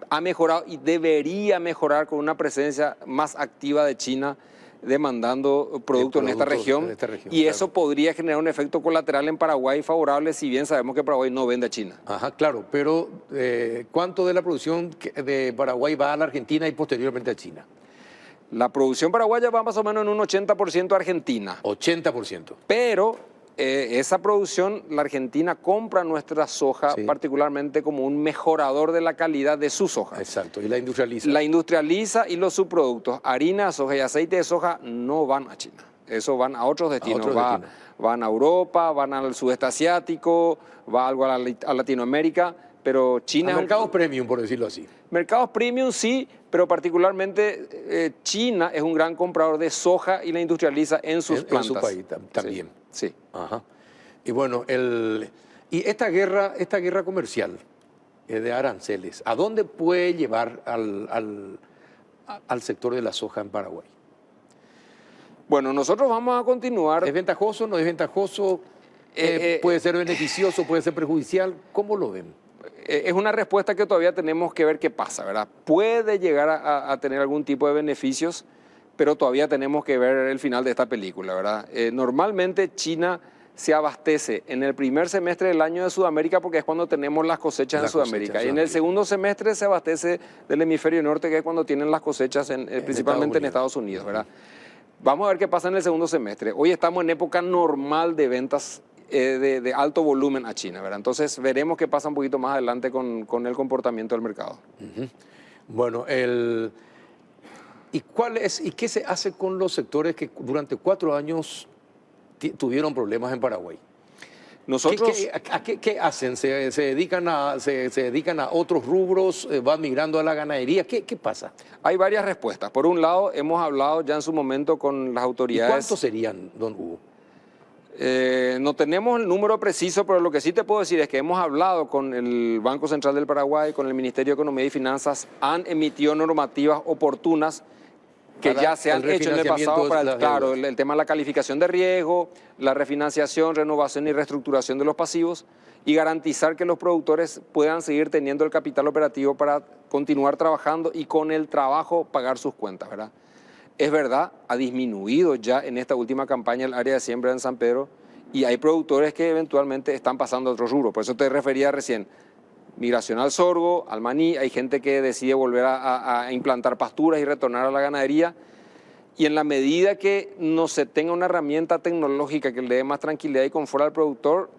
ha mejorado y debería mejorar con una presencia más activa de China demandando productos en esta región, y eso podría generar un efecto colateral en Paraguay favorable, si bien sabemos que Paraguay no vende a China. Ajá, claro, pero ¿cuánto de la producción de Paraguay va a la Argentina y posteriormente a China? La producción paraguaya va más o menos en un 80% a Argentina. 80%. Pero esa producción, la Argentina compra nuestra soja particularmente como un mejorador de la calidad de su soja. Exacto, y la industrializa. La industrializa y los subproductos, harina, soja y aceite de soja, no van a China. Eso van a otros destinos. Van a Europa, van al sudeste asiático, va algo a Latinoamérica, pero China... mercados premium, por decirlo así. Mercados premium sí, pero particularmente China es un gran comprador de soja y la industrializa en sus plantas. En su país también. Sí. Ajá. Y bueno, y esta guerra comercial de aranceles, ¿a dónde puede llevar al sector de la soja en Paraguay? Bueno, nosotros vamos a continuar... ¿Es ventajoso, no es ventajoso? ¿Puede ser beneficioso, puede ser perjudicial? ¿Cómo lo ven? Es una respuesta que todavía tenemos que ver qué pasa, ¿verdad? Puede llegar a tener algún tipo de beneficios, pero todavía tenemos que ver el final de esta película, ¿verdad? Normalmente China se abastece en el primer semestre del año de Sudamérica porque es cuando tenemos las cosechas en Sudamérica. Y en el segundo semestre se abastece del hemisferio norte, que es cuando tienen las cosechas principalmente en Estados Unidos, ¿verdad? Vamos a ver qué pasa en el segundo semestre. Hoy estamos en época normal de ventas de alto volumen a China, ¿verdad? Entonces veremos qué pasa un poquito más adelante con el comportamiento del mercado. Bueno, ¿y qué se hace con los sectores que durante 4 años tuvieron problemas en Paraguay? Nosotros, ¿Qué hacen? ¿Se dedican a otros rubros? ¿Van migrando a la ganadería? ¿Qué pasa? Hay varias respuestas. Por un lado, hemos hablado ya en su momento con las autoridades. ¿Y cuántos serían, don Hugo? No tenemos el número preciso, pero lo que sí te puedo decir es que hemos hablado con el Banco Central del Paraguay, con el Ministerio de Economía y Finanzas, han emitido normativas oportunas que ya se han hecho en el pasado para el tema de la calificación de riesgo, la refinanciación, renovación y reestructuración de los pasivos y garantizar que los productores puedan seguir teniendo el capital operativo para continuar trabajando y con el trabajo pagar sus cuentas, ¿verdad? Es verdad, ha disminuido ya en esta última campaña el área de siembra en San Pedro y hay productores que eventualmente están pasando a otro rubro. Por eso te refería recién, migración al sorgo, al maní, hay gente que decide volver a implantar pasturas y retornar a la ganadería. Y en la medida que no se tenga una herramienta tecnológica que le dé más tranquilidad y confort al productor,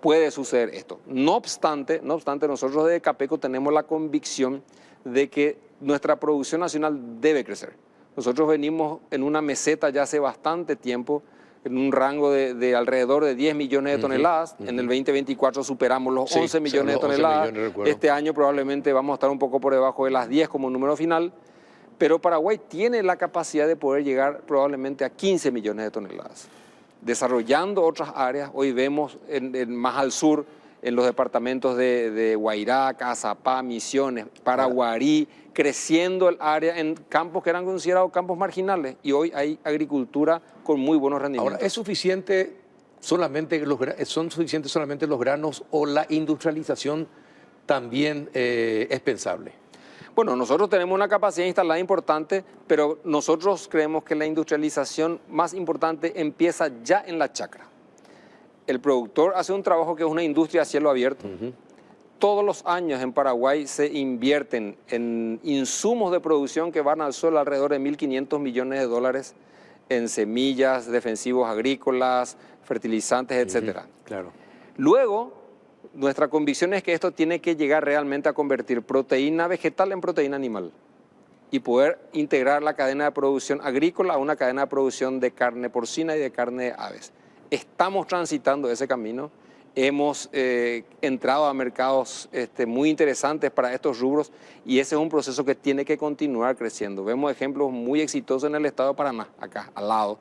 puede suceder esto. No obstante, nosotros desde Capeco tenemos la convicción de que nuestra producción nacional debe crecer. Nosotros venimos en una meseta ya hace bastante tiempo, en un rango de alrededor de 10 millones de toneladas. En el 2024 superamos los 11 millones de toneladas. Este año probablemente vamos a estar un poco por debajo de las 10 como número final. Pero Paraguay tiene la capacidad de poder llegar probablemente a 15 millones de toneladas. Desarrollando otras áreas, hoy vemos más al sur, en los departamentos de Guairá, Cazapá, Misiones, Paraguarí, creciendo el área en campos que eran considerados campos marginales, y hoy hay agricultura con muy buenos rendimientos. Ahora, ¿son suficientes solamente los granos o la industrialización también es pensable? Bueno, nosotros tenemos una capacidad instalada importante, pero nosotros creemos que la industrialización más importante empieza ya en la chacra. El productor hace un trabajo que es una industria a cielo abierto. Todos los años en Paraguay se invierten en insumos de producción que van al suelo alrededor de 1.500 millones de dólares en semillas, defensivos agrícolas, fertilizantes, etcétera. Claro. Luego, nuestra convicción es que esto tiene que llegar realmente a convertir proteína vegetal en proteína animal y poder integrar la cadena de producción agrícola a una cadena de producción de carne porcina y de carne de aves. Estamos transitando ese camino, hemos entrado a mercados muy interesantes para estos rubros y ese es un proceso que tiene que continuar creciendo. Vemos ejemplos muy exitosos en el estado de Paraná, acá al lado,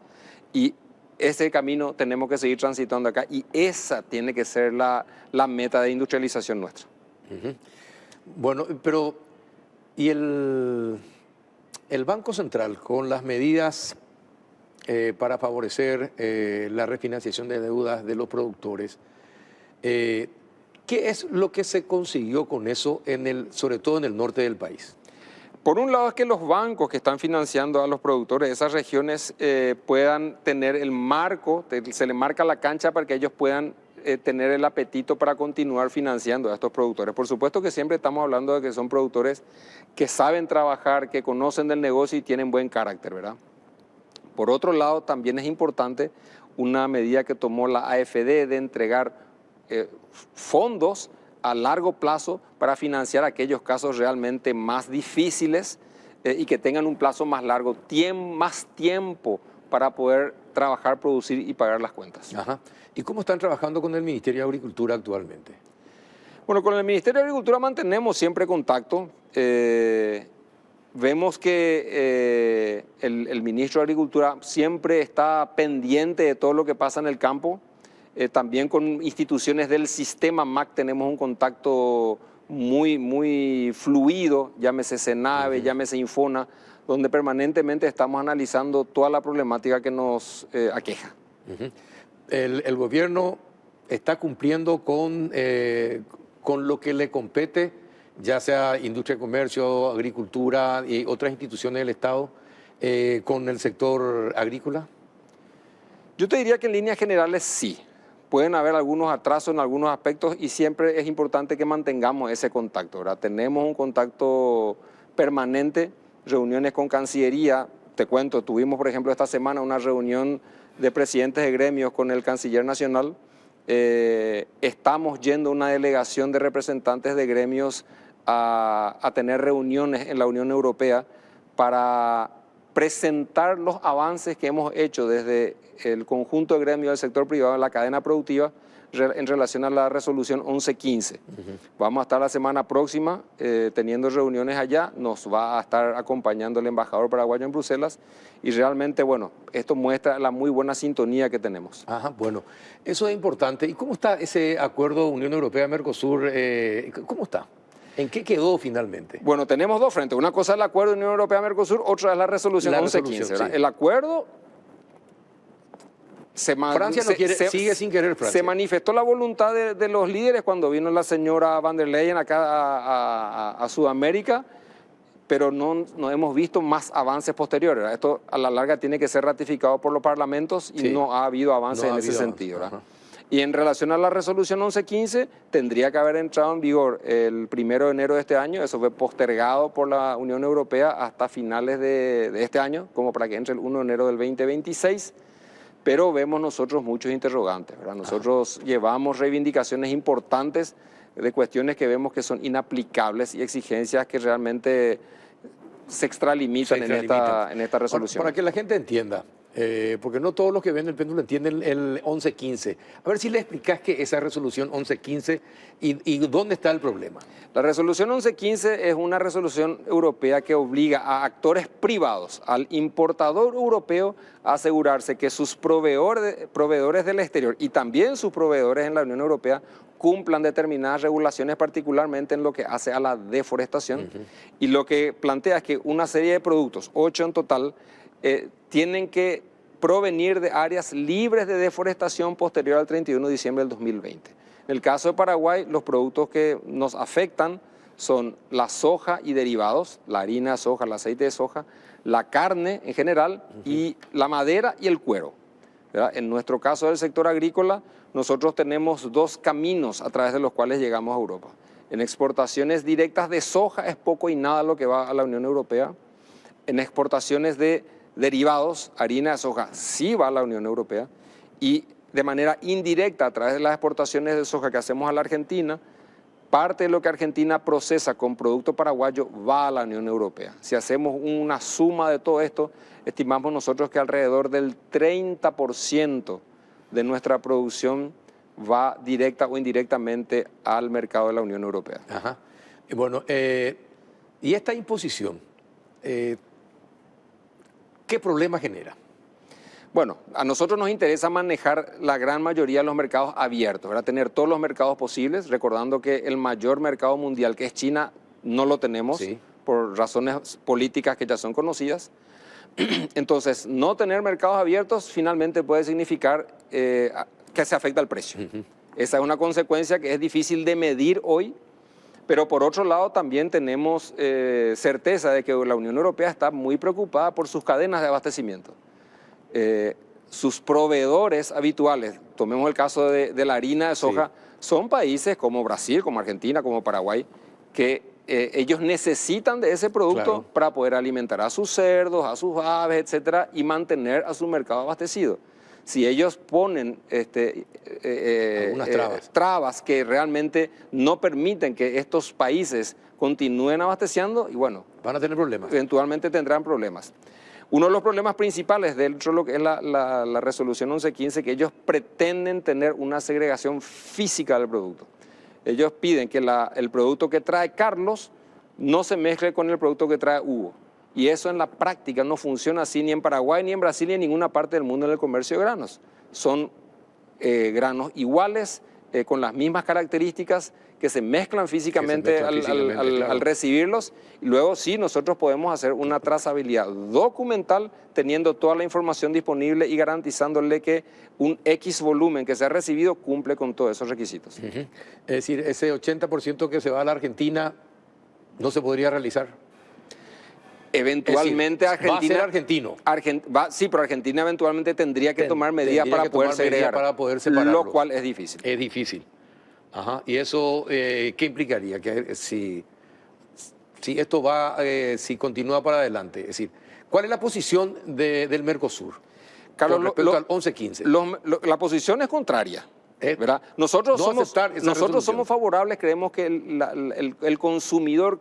y ese camino tenemos que seguir transitando acá y esa tiene que ser la meta de industrialización nuestra. Bueno, pero ¿y el Banco Central con las medidas para favorecer la refinanciación de deudas de los productores? ¿Qué es lo que se consiguió con eso, sobre todo en el norte del país? Por un lado es que los bancos que están financiando a los productores de esas regiones puedan tener el marco, se les marca la cancha para que ellos puedan tener el apetito para continuar financiando a estos productores. Por supuesto que siempre estamos hablando de que son productores que saben trabajar, que conocen del negocio y tienen buen carácter, ¿verdad? Por otro lado, también es importante una medida que tomó la AFD de entregar fondos a largo plazo para financiar aquellos casos realmente más difíciles y que tengan un plazo más largo, más tiempo para poder trabajar, producir y pagar las cuentas. Ajá. ¿Y cómo están trabajando con el Ministerio de Agricultura actualmente? Bueno, con el Ministerio de Agricultura mantenemos siempre contacto. Vemos que el ministro de Agricultura siempre está pendiente de todo lo que pasa en el campo. También con instituciones del sistema MAC tenemos un contacto muy fluido, llámese SENAVE, llámese Infona, donde permanentemente estamos analizando toda la problemática que nos aqueja. El gobierno está cumpliendo con lo que le compete, ya sea industria, comercio, agricultura y otras instituciones del Estado, con el sector agrícola. Yo te diría que en líneas generales sí. Pueden haber algunos atrasos en algunos aspectos y siempre es importante que mantengamos ese contacto, ¿verdad? Tenemos un contacto permanente, reuniones con Cancillería. Te cuento, tuvimos por ejemplo esta semana una reunión de presidentes de gremios con el Canciller Nacional. Estamos yendo una delegación de representantes de gremios a tener reuniones en la Unión Europea para presentar los avances que hemos hecho desde el conjunto de gremios del sector privado en la cadena productiva en relación a la resolución 1115. Vamos a estar la semana próxima teniendo reuniones allá, nos va a estar acompañando el embajador paraguayo en Bruselas y realmente, bueno, esto muestra la muy buena sintonía que tenemos. Ajá, bueno, eso es importante. ¿Y cómo está ese acuerdo Unión Europea-Mercosur? ¿Cómo está? ¿En qué quedó finalmente? Bueno, tenemos dos frentes. Una cosa es el acuerdo de Unión Europea-Mercosur, otra es la resolución 1115. Sí. El acuerdo... Francia sigue sin querer Francia. Se manifestó la voluntad de los líderes cuando vino la señora van der Leyen acá a Sudamérica, pero no hemos visto más avances posteriores. Esto a la larga tiene que ser ratificado por los parlamentos y no ha habido avances en ese sentido. Y en relación a la resolución 1115, tendría que haber entrado en vigor el 1 de enero de este año. Eso fue postergado por la Unión Europea hasta finales de este año, como para que entre el 1 de enero del 2026. Pero vemos nosotros muchos interrogantes, ¿verdad? Nosotros llevamos reivindicaciones importantes de cuestiones que vemos que son inaplicables y exigencias que realmente se extralimitan en esta resolución. Para que la gente entienda, Porque no todos los que ven el péndulo entienden el 1115. A ver si le explicás qué es esa resolución 1115 y dónde está el problema. La resolución 1115 es una resolución europea que obliga a actores privados, al importador europeo, a asegurarse que sus proveedores del exterior y también sus proveedores en la Unión Europea cumplan determinadas regulaciones, particularmente en lo que hace a la deforestación. Y lo que plantea es que una serie de productos, 8 en total, tienen que provenir de áreas libres de deforestación posterior al 31 de diciembre del 2020. En el caso de Paraguay, los productos que nos afectan son la soja y derivados, la harina de soja, el aceite de soja, la carne en general y la madera y el cuero, ¿verdad? En nuestro caso del sector agrícola, nosotros tenemos 2 caminos a través de los cuales llegamos a Europa. En exportaciones directas de soja es poco y nada lo que va a la Unión Europea. En exportaciones de derivados, harina de soja, sí va a la Unión Europea, y de manera indirecta a través de las exportaciones de soja que hacemos a la Argentina, parte de lo que Argentina procesa con producto paraguayo va a la Unión Europea. Si hacemos una suma de todo esto, estimamos nosotros que alrededor del 30% de nuestra producción va directa o indirectamente al mercado de la Unión Europea. Ajá. Bueno, y esta imposición, ¿qué problema genera? Bueno, a nosotros nos interesa manejar la gran mayoría de los mercados abiertos, ¿verdad? Tener todos los mercados posibles, recordando que el mayor mercado mundial, que es China, no lo tenemos por razones políticas que ya son conocidas. Entonces, no tener mercados abiertos finalmente puede significar que se afecta el precio. Esa es una consecuencia que es difícil de medir hoy, pero por otro lado también tenemos certeza de que la Unión Europea está muy preocupada por sus cadenas de abastecimiento. Sus proveedores habituales, tomemos el caso de la harina de soja, son países como Brasil, como Argentina, como Paraguay, que ellos necesitan de ese producto para poder alimentar a sus cerdos, a sus aves, etcétera, y mantener a su mercado abastecido. Si ellos ponen trabas que realmente no permiten que estos países continúen abasteciendo, y bueno, van a tener problemas. Eventualmente tendrán problemas. Uno de los problemas principales dentro de lo que es la resolución 1115, que ellos pretenden tener una segregación física del producto. Ellos piden que el producto que trae Carlos no se mezcle con el producto que trae Hugo. Y eso en la práctica no funciona así ni en Paraguay, ni en Brasil, ni en ninguna parte del mundo en el comercio de granos. Son granos iguales, con las mismas características, que se mezclan físicamente al recibirlos. Y luego sí, nosotros podemos hacer una trazabilidad documental teniendo toda la información disponible y garantizándole que un X volumen que se ha recibido cumple con todos esos requisitos. Es decir, ese 80% que se va a la Argentina no se podría realizar. Eventualmente es decir, Argentina... va a ser argentino. Sí, pero Argentina eventualmente tendría que tomar medidas para poder segregar, para poder separarlos. Lo cual es difícil. Es difícil. Ajá. ¿Y eso qué implicaría? Que si esto va, si continúa para adelante. Es decir, ¿cuál es la posición del Mercosur? Carlos, con respecto al 1115. La posición es contraria. ¿Verdad? Nosotros somos favorables, creemos que el consumidor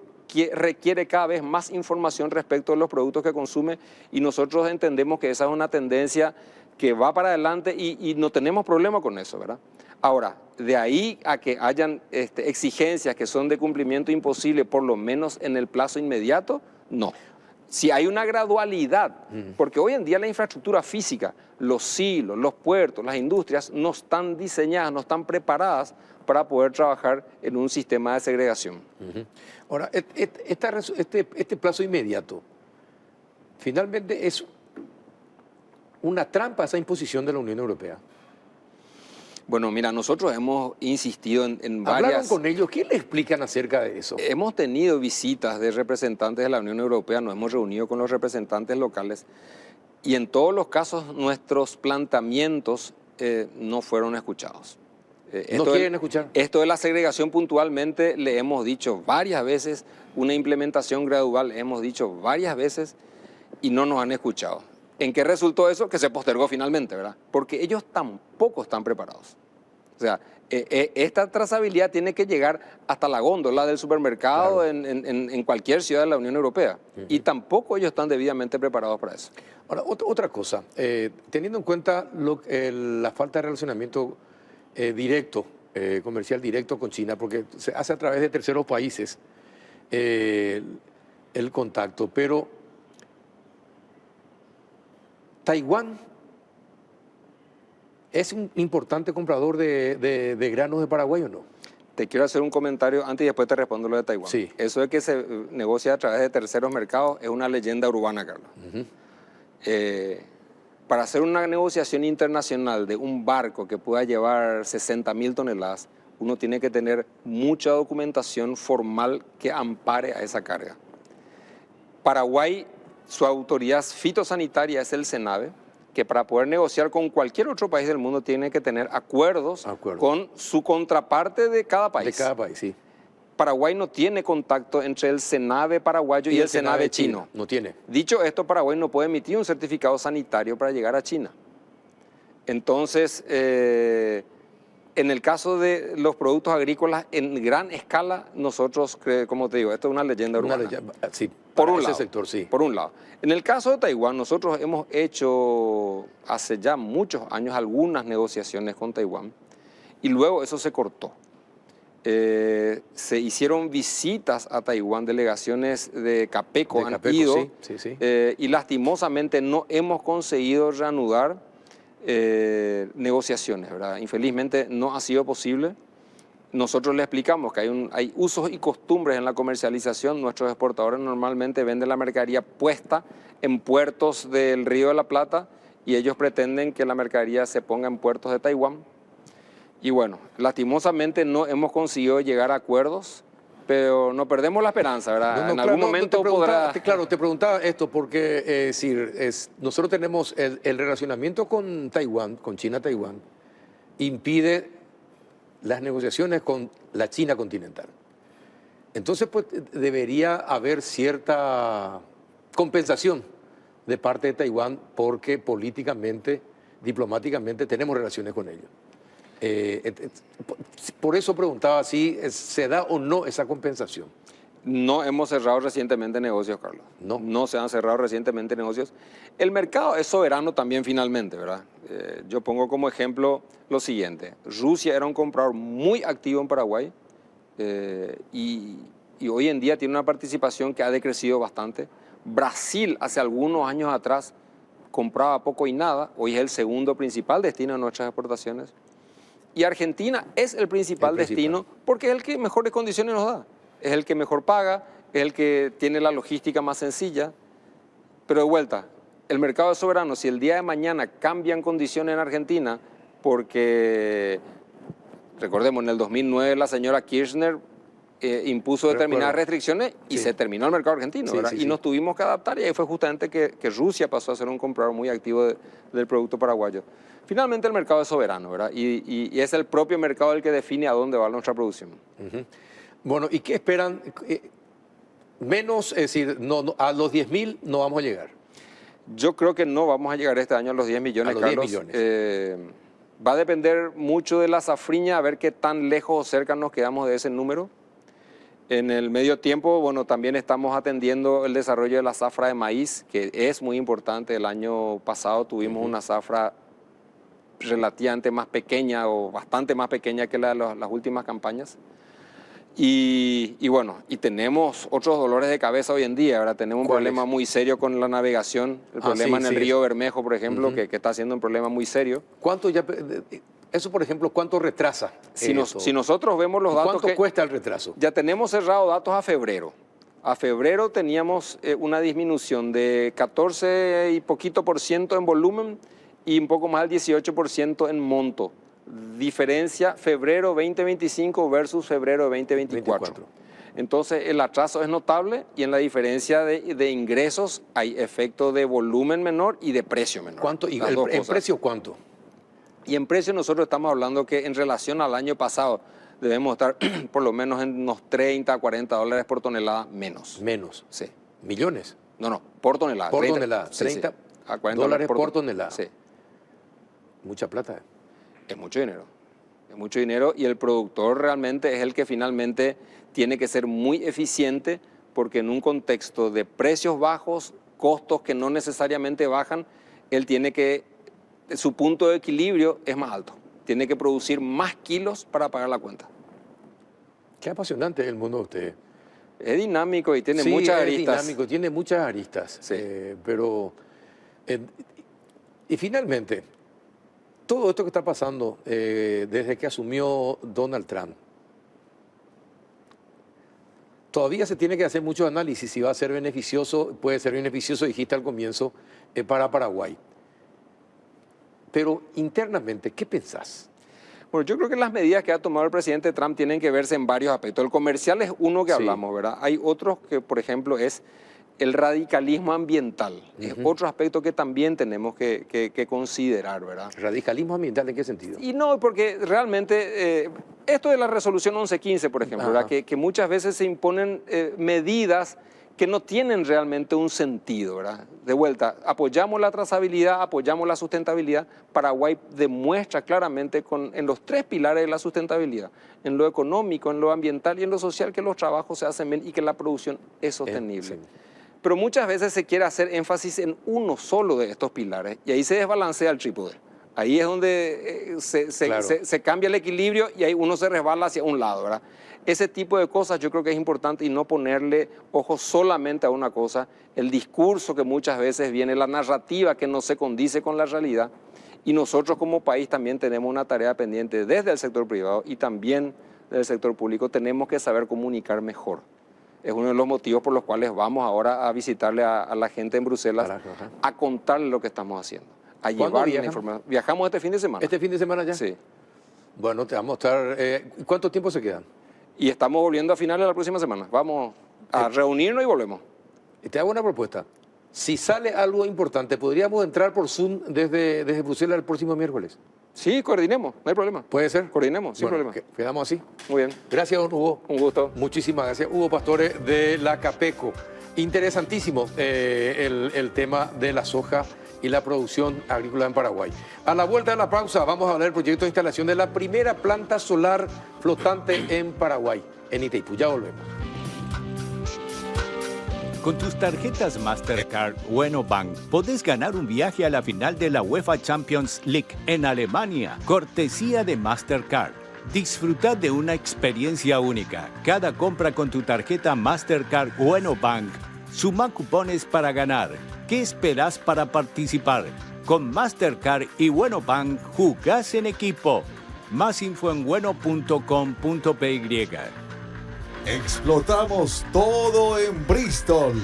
requiere cada vez más información respecto a los productos que consume, y nosotros entendemos que esa es una tendencia que va para adelante y no tenemos problema con eso, ¿verdad? Ahora, de ahí a que hayan exigencias que son de cumplimiento imposible, por lo menos en el plazo inmediato, no. Si hay una gradualidad, porque hoy en día la infraestructura física, los silos, los puertos, las industrias no están diseñadas, no están preparadas para poder trabajar en un sistema de segregación. Ahora, este plazo inmediato, finalmente es una trampa esa imposición de la Unión Europea. Bueno, mira, nosotros hemos insistido en varias... ¿Hablaron con ellos? ¿Qué le explican acerca de eso? Hemos tenido visitas de representantes de la Unión Europea, nos hemos reunido con los representantes locales, y en todos los casos nuestros planteamientos no fueron escuchados. ¿No quieren escuchar? Esto de la segregación puntualmente le hemos dicho varias veces, una implementación gradual hemos dicho varias veces y no nos han escuchado. ¿En qué resultó eso? Que se postergó finalmente, ¿verdad? Porque ellos tampoco están preparados. O sea, Esta trazabilidad tiene que llegar hasta la góndola del supermercado, Claro. en cualquier ciudad de la Unión Europea. Y tampoco ellos están debidamente preparados para eso. Ahora, otra cosa, teniendo en cuenta la falta de relacionamiento directo, comercial directo con China, porque se hace a través de terceros países el contacto, pero Taiwán es un importante comprador de granos de Paraguay, ¿o no? Te quiero hacer un comentario antes y después te respondo lo de Taiwán. Sí. Eso de que se negocia a través de terceros mercados es una leyenda urbana, Carlos. Para hacer una negociación internacional de un barco que pueda llevar 60.000 toneladas, uno tiene que tener mucha documentación formal que ampare a esa carga. Paraguay, su autoridad fitosanitaria es el SENAVE, que para poder negociar con cualquier otro país del mundo tiene que tener acuerdos con su contraparte de cada país. De cada país, sí. Paraguay no tiene contacto entre el SENAVE paraguayo y el SENAVE chino. No tiene. Dicho esto, Paraguay no puede emitir un certificado sanitario para llegar a China. Entonces, en el caso de los productos agrícolas en gran escala, nosotros, como te digo, esto es una leyenda urbana. Sí, por un ese lado, sector, sí. por un lado. En el caso de Taiwán, nosotros hemos hecho hace ya muchos años algunas negociaciones con Taiwán y luego eso se cortó. Se hicieron visitas a Taiwán, delegaciones de Capeco han ido, sí. Y lastimosamente no hemos conseguido reanudar negociaciones, ¿verdad? Infelizmente no ha sido posible. Nosotros le explicamos que hay usos y costumbres en la comercialización. Nuestros exportadores normalmente venden la mercadería puesta en puertos del Río de la Plata y ellos pretenden que la mercadería se ponga en puertos de Taiwán. Y bueno, lastimosamente no hemos conseguido llegar a acuerdos, pero no perdemos la esperanza, ¿verdad? En algún momento podrá... Claro, te preguntaba esto porque nosotros tenemos el relacionamiento con Taiwán, con China-Taiwán, impide las negociaciones con la China continental. Entonces, pues debería haber cierta compensación de parte de Taiwán porque políticamente, diplomáticamente tenemos relaciones con ellos. Por eso preguntaba si se da o no esa compensación. No hemos cerrado recientemente negocios, Carlos. No se han cerrado recientemente negocios. El mercado es soberano también finalmente, ¿verdad? Yo pongo como ejemplo lo siguiente. Rusia era un comprador muy activo en Paraguay y hoy en día tiene una participación que ha decrecido bastante. Brasil hace algunos años atrás compraba poco y nada. Hoy es el segundo principal destino de nuestras exportaciones. Y Argentina es el principal destino porque es el que mejores condiciones nos da. Es el que mejor paga, es el que tiene la logística más sencilla. Pero de vuelta, el mercado es soberano. Si el día de mañana cambian condiciones en Argentina, porque, recordemos, en el 2009 la señora Kirchner impuso determinadas restricciones y se terminó el mercado argentino, ¿verdad? Y nos tuvimos que adaptar y ahí fue justamente que Rusia pasó a ser un comprador muy activo del producto paraguayo. Finalmente el mercado es soberano, ¿verdad? Y es el propio mercado el que define a dónde va nuestra producción. Bueno, ¿y qué esperan? Menos, es decir, a los 10.000 no vamos a llegar. Yo creo que no vamos a llegar este año a los 10 millones, Carlos. 10 millones. Va a depender mucho de la safriña, a ver qué tan lejos o cerca nos quedamos de ese número. En el medio tiempo, bueno, también estamos atendiendo el desarrollo de la zafra de maíz, que es muy importante. El año pasado tuvimos una zafra relativamente más pequeña o bastante más pequeña que las últimas campañas. Y bueno, y tenemos otros dolores de cabeza hoy en día, ¿verdad? Tenemos un problema muy serio con la navegación, el problema en el río Bermejo, por ejemplo, que está siendo un problema muy serio. ¿Cuánto ya, eso, por ejemplo, cuánto retrasa? Si nosotros vemos los datos... ¿Cuánto cuesta el retraso? Ya tenemos cerrado datos a febrero. A febrero teníamos una disminución de 14 y poquito por ciento en volumen y un poco más del 18% en monto. Diferencia febrero 2025 versus febrero 2024. Entonces el atraso es notable y en la diferencia de ingresos hay efecto de volumen menor y de precio menor. ¿Cuánto? ¿Y en precio cuánto? Y en precio nosotros estamos hablando que en relación al año pasado debemos estar por lo menos en unos 30 a 40 dólares por tonelada menos. Menos. Sí. ¿Millones? No, por tonelada. Por tonelada. 30 a 40 dólares por tonelada. Sí. Mucha plata. Es mucho dinero. es mucho dinero y el productor realmente es el que finalmente tiene que ser muy eficiente porque en un contexto de precios bajos, costos que no necesariamente bajan, él tiene que, su punto de equilibrio es más alto. Tiene que producir más kilos para pagar la cuenta. Qué apasionante es el mundo de usted. Es dinámico y tiene Sí, muchas es aristas. dinámico, tiene muchas aristas. Sí. Y finalmente, todo esto que está pasando desde que asumió Donald Trump, todavía se tiene que hacer mucho análisis si va a ser beneficioso, puede ser beneficioso, dijiste al comienzo, para Paraguay. Pero internamente, ¿qué pensás? Bueno, yo creo que las medidas que ha tomado el presidente Trump tienen que verse en varios aspectos. El comercial es uno que Sí. hablamos, ¿verdad? Hay otros que, por ejemplo, es el radicalismo ambiental. Es otro aspecto que también tenemos que considerar, ¿verdad? ¿Radicalismo ambiental en qué sentido? Y no, porque realmente esto de la resolución 1115, por ejemplo, ¿verdad? Que muchas veces se imponen medidas que no tienen realmente un sentido, ¿verdad? De vuelta, apoyamos la trazabilidad, apoyamos la sustentabilidad. Paraguay demuestra claramente en los tres pilares de la sustentabilidad, en lo económico, en lo ambiental y en lo social, que los trabajos se hacen bien y que la producción es sostenible. Sí. Pero muchas veces se quiere hacer énfasis en uno solo de estos pilares y ahí se desbalancea el trípode. Ahí es donde Claro. se cambia el equilibrio y ahí uno se resbala hacia un lado, ¿verdad? Ese tipo de cosas yo creo que es importante y no ponerle ojo solamente a una cosa, el discurso que muchas veces viene, la narrativa que no se condice con la realidad. Y nosotros como país también tenemos una tarea pendiente desde el sector privado y también del sector público, tenemos que saber comunicar mejor. Es uno de los motivos por los cuales vamos ahora a visitarle a la gente en Bruselas, Carajo, ajá. a contarle lo que estamos haciendo, a ¿Cuándo llevarle la viajan? información. Viajamos este fin de semana. ¿Este fin de semana ya? Sí. Bueno, te vamos a estar... ¿Cuánto tiempo se quedan? Y estamos volviendo a finales de la próxima semana. Vamos a reunirnos y volvemos. Te hago una propuesta. Si sale algo importante, ¿podríamos entrar por Zoom desde Bruselas el próximo miércoles? Sí, coordinemos, no hay problema. ¿Puede ser? Coordinemos, sin Bueno, problema. quedamos así. Muy bien, Gracias, don Hugo. un gusto. Muchísimas gracias. Hugo Pastore de la Capeco. Interesantísimo el tema de la soja y la producción agrícola en Paraguay. A la vuelta de la pausa vamos a hablar del proyecto de instalación de la primera planta solar flotante en Paraguay, en Itaipú. Ya volvemos. Con tus tarjetas Mastercard o Enobank podés ganar un viaje a la final de la UEFA Champions League en Alemania, cortesía de Mastercard. Disfruta de una experiencia única. Cada compra con tu tarjeta Mastercard o Enobank suma cupones para ganar. ¿Qué esperas para participar? Con Mastercard y Enobank jugás en equipo. Más info en bueno.com.py. Explotamos todo en Bristol.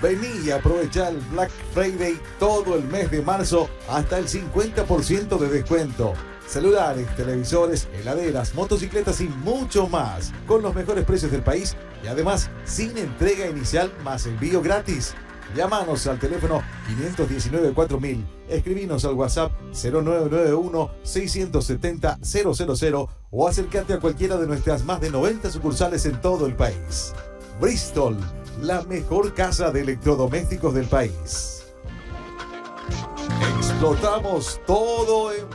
Vení y aprovecha el Black Friday todo el mes de marzo hasta el 50% de descuento. Celulares, televisores, heladeras, motocicletas y mucho más. Con los mejores precios del país y además sin entrega inicial más envío gratis. Llámanos al teléfono 519-4000, escribinos al WhatsApp 0991-670-000 o acércate a cualquiera de nuestras más de 90 sucursales en todo el país. Bristol, la mejor casa de electrodomésticos del país. Explotamos todo en...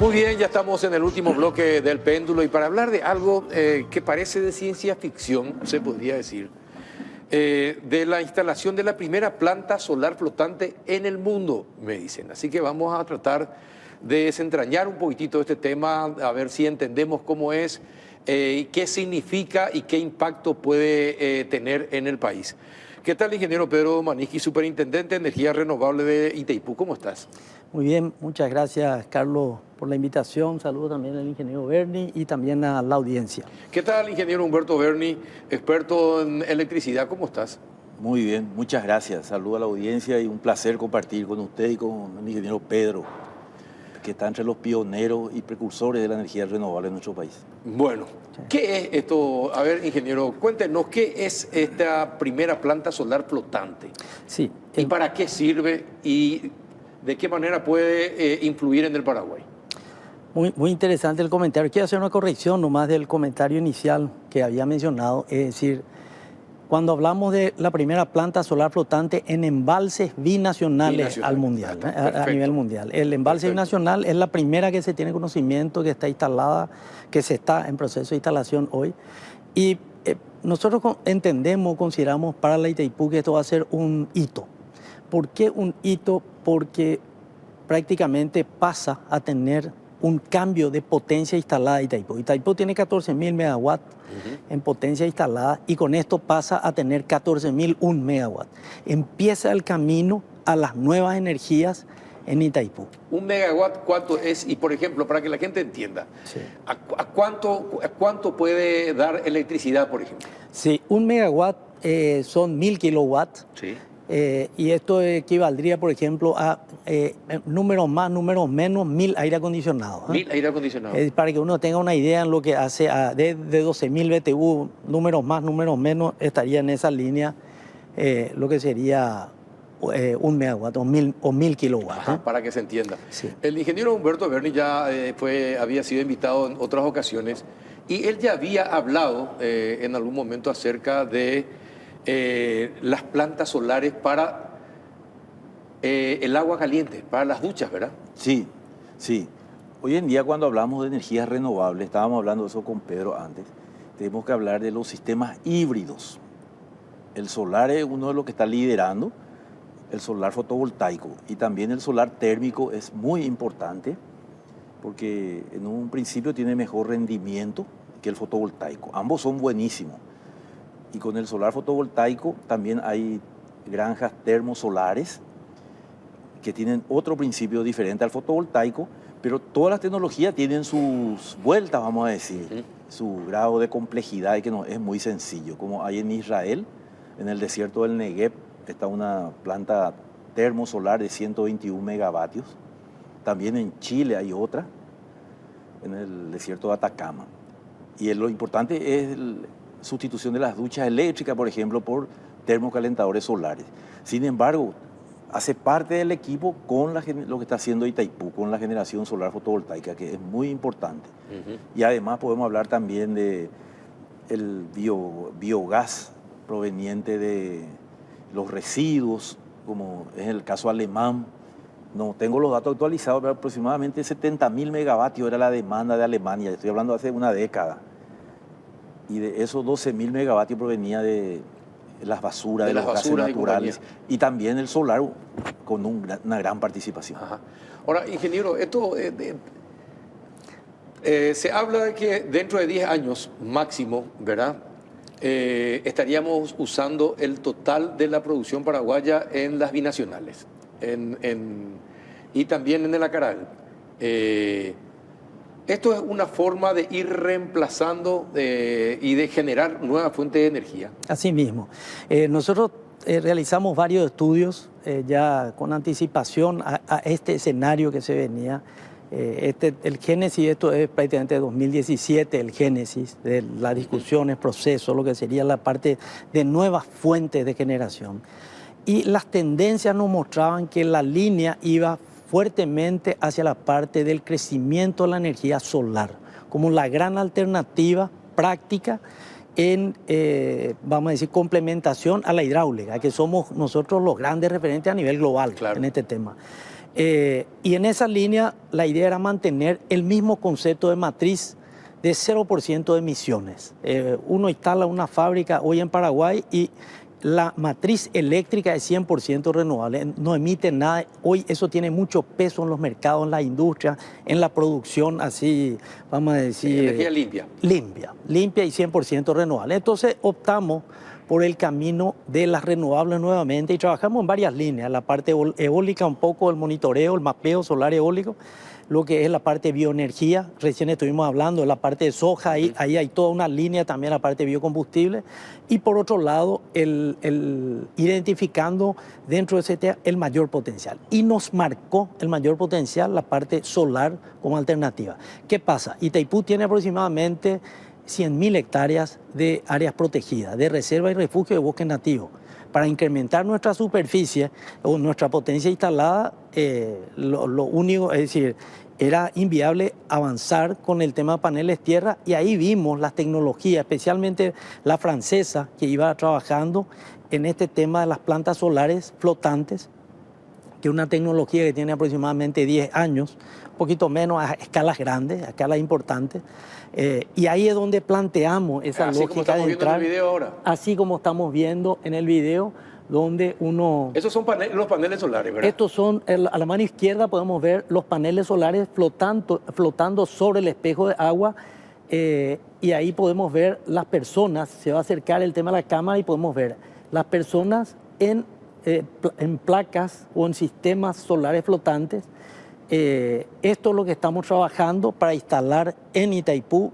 Muy bien, ya estamos en el último bloque del péndulo y para hablar de algo que parece de ciencia ficción, se podría decir, de la instalación de la primera planta solar flotante en el mundo, me dicen. Así que vamos a tratar de desentrañar un poquitito este tema, a ver si entendemos cómo es, qué significa y qué impacto puede tener en el país. ¿Qué tal, ingeniero Pedro Maniski, superintendente de energía renovable de Itaipú? ¿Cómo estás? Muy bien, muchas gracias, Carlos, por la invitación. Saludo también al ingeniero Berni y también a la audiencia. ¿Qué tal, ingeniero Humberto Berni, experto en electricidad? ¿Cómo estás? Muy bien, muchas gracias. Saludo a la audiencia y un placer compartir con usted y con el ingeniero Pedro, que está entre los pioneros y precursores de la energía renovable en nuestro país. Bueno, ¿qué es esto? A ver, ingeniero, cuéntenos, ¿qué es esta primera planta solar flotante? Sí, ¿Y para qué sirve y de qué manera puede influir en el Paraguay? muy interesante el comentario. Quiero hacer una corrección nomás del comentario inicial que había mencionado. Es decir, cuando hablamos de la primera planta solar flotante en embalses binacionales al mundial, a nivel mundial. El embalse binacional es la primera que se tiene conocimiento, que está instalada, que se está en proceso de instalación hoy. Y nosotros entendemos, consideramos para la Itaipú que esto va a ser un hito. ¿Por qué un hito? Porque prácticamente pasa a tener un cambio de potencia instalada de Itaipú. Itaipú tiene 14.000 megawatts en potencia instalada y con esto pasa a tener 14.001 megawatts. Empieza el camino a las nuevas energías en Itaipú. ¿Un megawatt cuánto es? Y por ejemplo, para que la gente entienda, Sí. ¿a cuánto puede dar electricidad, por ejemplo? Sí, un megawatt son 1.000 kilowatts. Sí. Y esto equivaldría, por ejemplo, a números más, números menos, 1.000 aire acondicionados. 1.000 aire acondicionado. Para que uno tenga una idea en lo que hace de 12.000 BTU, números más, números menos, estaría en esa línea lo que sería un megawatt o 1.000 kilowatts. Ajá, para que se entienda. Sí. El ingeniero Humberto Berni ya había sido invitado en otras ocasiones y él ya había hablado en algún momento acerca de las plantas solares para el agua caliente, para las duchas, ¿verdad? Sí, sí. Hoy en día cuando hablamos de energías renovables, estábamos hablando de eso con Pedro antes, tenemos que hablar de los sistemas híbridos. El solar es uno de los que está liderando, el solar fotovoltaico, y también el solar térmico es muy importante porque en un principio tiene mejor rendimiento que el fotovoltaico. Ambos son buenísimos. Y con el solar fotovoltaico también hay granjas termosolares que tienen otro principio diferente al fotovoltaico, pero todas las tecnologías tienen sus vueltas, vamos a decir, su grado de complejidad y que no es muy sencillo. Como hay en Israel, en el desierto del Negev, está una planta termosolar de 121 megavatios. También en Chile hay otra, en el desierto de Atacama. Y lo importante es sustitución de las duchas eléctricas, por ejemplo, por termocalentadores solares. Sin embargo, hace parte del equipo con lo que está haciendo Itaipú, con la generación solar fotovoltaica, que es muy importante. Y además podemos hablar también de el biogás proveniente de los residuos, como es el caso alemán. No tengo los datos actualizados, pero aproximadamente 70.000 megavatios era la demanda de Alemania. Estoy hablando hace una década. Y de esos 12.000 megavatios provenía de las basuras, de los gases naturales. Y también el solar con una gran participación. Ajá. Ahora, ingeniero, esto se habla de que dentro de 10 años máximo, ¿verdad? Estaríamos usando el total de la producción paraguaya en las binacionales y también en el Acaral. Esto es una forma de ir reemplazando y de generar nuevas fuentes de energía. Así mismo. Nosotros realizamos varios estudios ya con anticipación a este escenario que se venía. El génesis, esto es prácticamente 2017, el génesis de las discusiones, procesos, lo que sería la parte de nuevas fuentes de generación. Y las tendencias nos mostraban que la línea iba fuertemente hacia la parte del crecimiento de la energía solar, como la gran alternativa práctica en, vamos a decir, complementación a la hidráulica, que somos nosotros los grandes referentes a nivel global en este tema. Y en esa línea la idea era mantener el mismo concepto de matriz de 0% de emisiones. Uno instala una fábrica hoy en Paraguay y la matriz eléctrica es 100% renovable, no emite nada. Hoy eso tiene mucho peso en los mercados, en la industria, en la producción, así vamos a decir... Energía limpia. Limpia y 100% renovable. Entonces optamos por el camino de las renovables nuevamente y trabajamos en varias líneas, la parte eólica, un poco el monitoreo, el mapeo solar eólico, lo que es la parte de bioenergía, recién estuvimos hablando de la parte de soja, ahí hay toda una línea también, la parte de biocombustible, y por otro lado, el identificando dentro de ese tema el mayor potencial. Y nos marcó el mayor potencial la parte solar como alternativa. ¿Qué pasa? Itaipú tiene aproximadamente 100.000 hectáreas de áreas protegidas, de reserva y refugio de bosque nativo. para incrementar nuestra superficie o nuestra potencia instalada, lo único, es decir, era inviable avanzar con el tema de paneles tierra, y ahí vimos las tecnologías, especialmente la francesa, que iba trabajando en este tema de las plantas solares flotantes, que es una tecnología que tiene aproximadamente 10 años, un poquito menos a escalas grandes, a escalas importantes. Y ahí es donde planteamos esa así lógica como estamos de viendo en entrar, el video ahora. así como estamos viendo en el video, donde uno... Esos son los paneles solares, ¿verdad? Estos son, a la mano izquierda podemos ver los paneles solares flotando sobre el espejo de agua, y ahí podemos ver las personas. Se va a acercar el tema de la cámara y podemos ver las personas en placas o en sistemas solares flotantes. Esto es lo que estamos trabajando para instalar en Itaipú,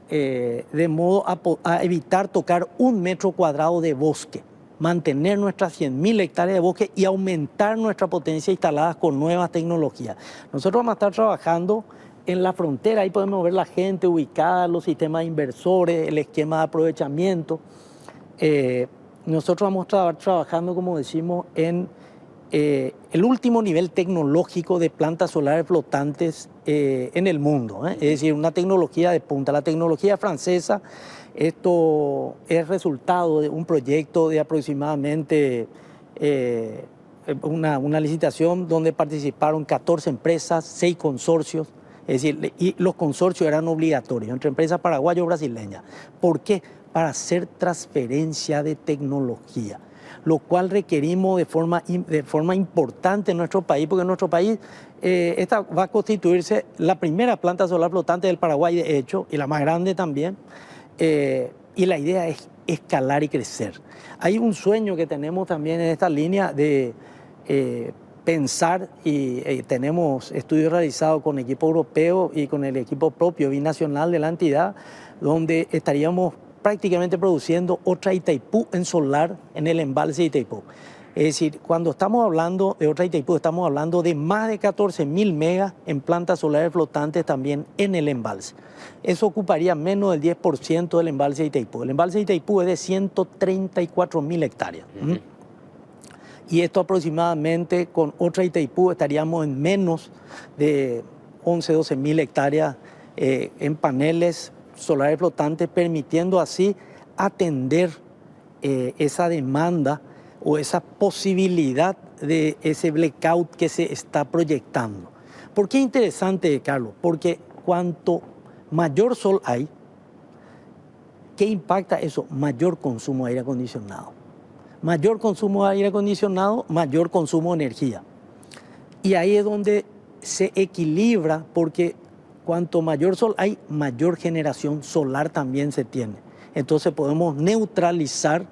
de modo a evitar tocar 1 metro cuadrado de bosque, mantener nuestras 100.000 hectáreas de bosque y aumentar nuestra potencia instalada con nuevas tecnologías. Nosotros vamos a estar trabajando en la frontera, ahí podemos ver la gente ubicada, los sistemas de inversores, el esquema de aprovechamiento. Nosotros vamos a estar trabajando, como decimos, en el último nivel tecnológico de plantas solares flotantes en el mundo, es decir, una tecnología de punta. La tecnología francesa, esto es resultado de un proyecto de aproximadamente una licitación donde participaron 14 empresas, 6 consorcios, es decir, y los consorcios eran obligatorios entre empresas paraguayas o brasileñas. ¿Por qué? Para hacer transferencia de tecnología, lo cual requerimos de forma importante en nuestro país, porque en nuestro país esta va a constituirse la primera planta solar flotante del Paraguay, de hecho, y la más grande también, y la idea es escalar y crecer. Hay un sueño que tenemos también en esta línea de pensar, y tenemos estudios realizados con equipo europeo y con el equipo propio binacional de la entidad, donde estaríamos prácticamente produciendo otra Itaipú en solar en el embalse de Itaipú. Es decir, cuando estamos hablando de otra Itaipú, estamos hablando de más de 14.000 megas en plantas solares flotantes también en el embalse. Eso ocuparía menos del 10% del embalse de Itaipú. El embalse de Itaipú es de 134.000 hectáreas. Y esto aproximadamente con otra Itaipú estaríamos en menos de 12.000 hectáreas en paneles solares flotantes, permitiendo así atender esa demanda o esa posibilidad de ese blackout que se está proyectando. ¿Por qué es interesante, Carlos? Porque cuanto mayor sol hay, ¿qué impacta eso? Mayor consumo de aire acondicionado. Mayor consumo de aire acondicionado, mayor consumo de energía. Y ahí es donde se equilibra, porque cuanto mayor sol hay, mayor generación solar también se tiene. Entonces podemos neutralizar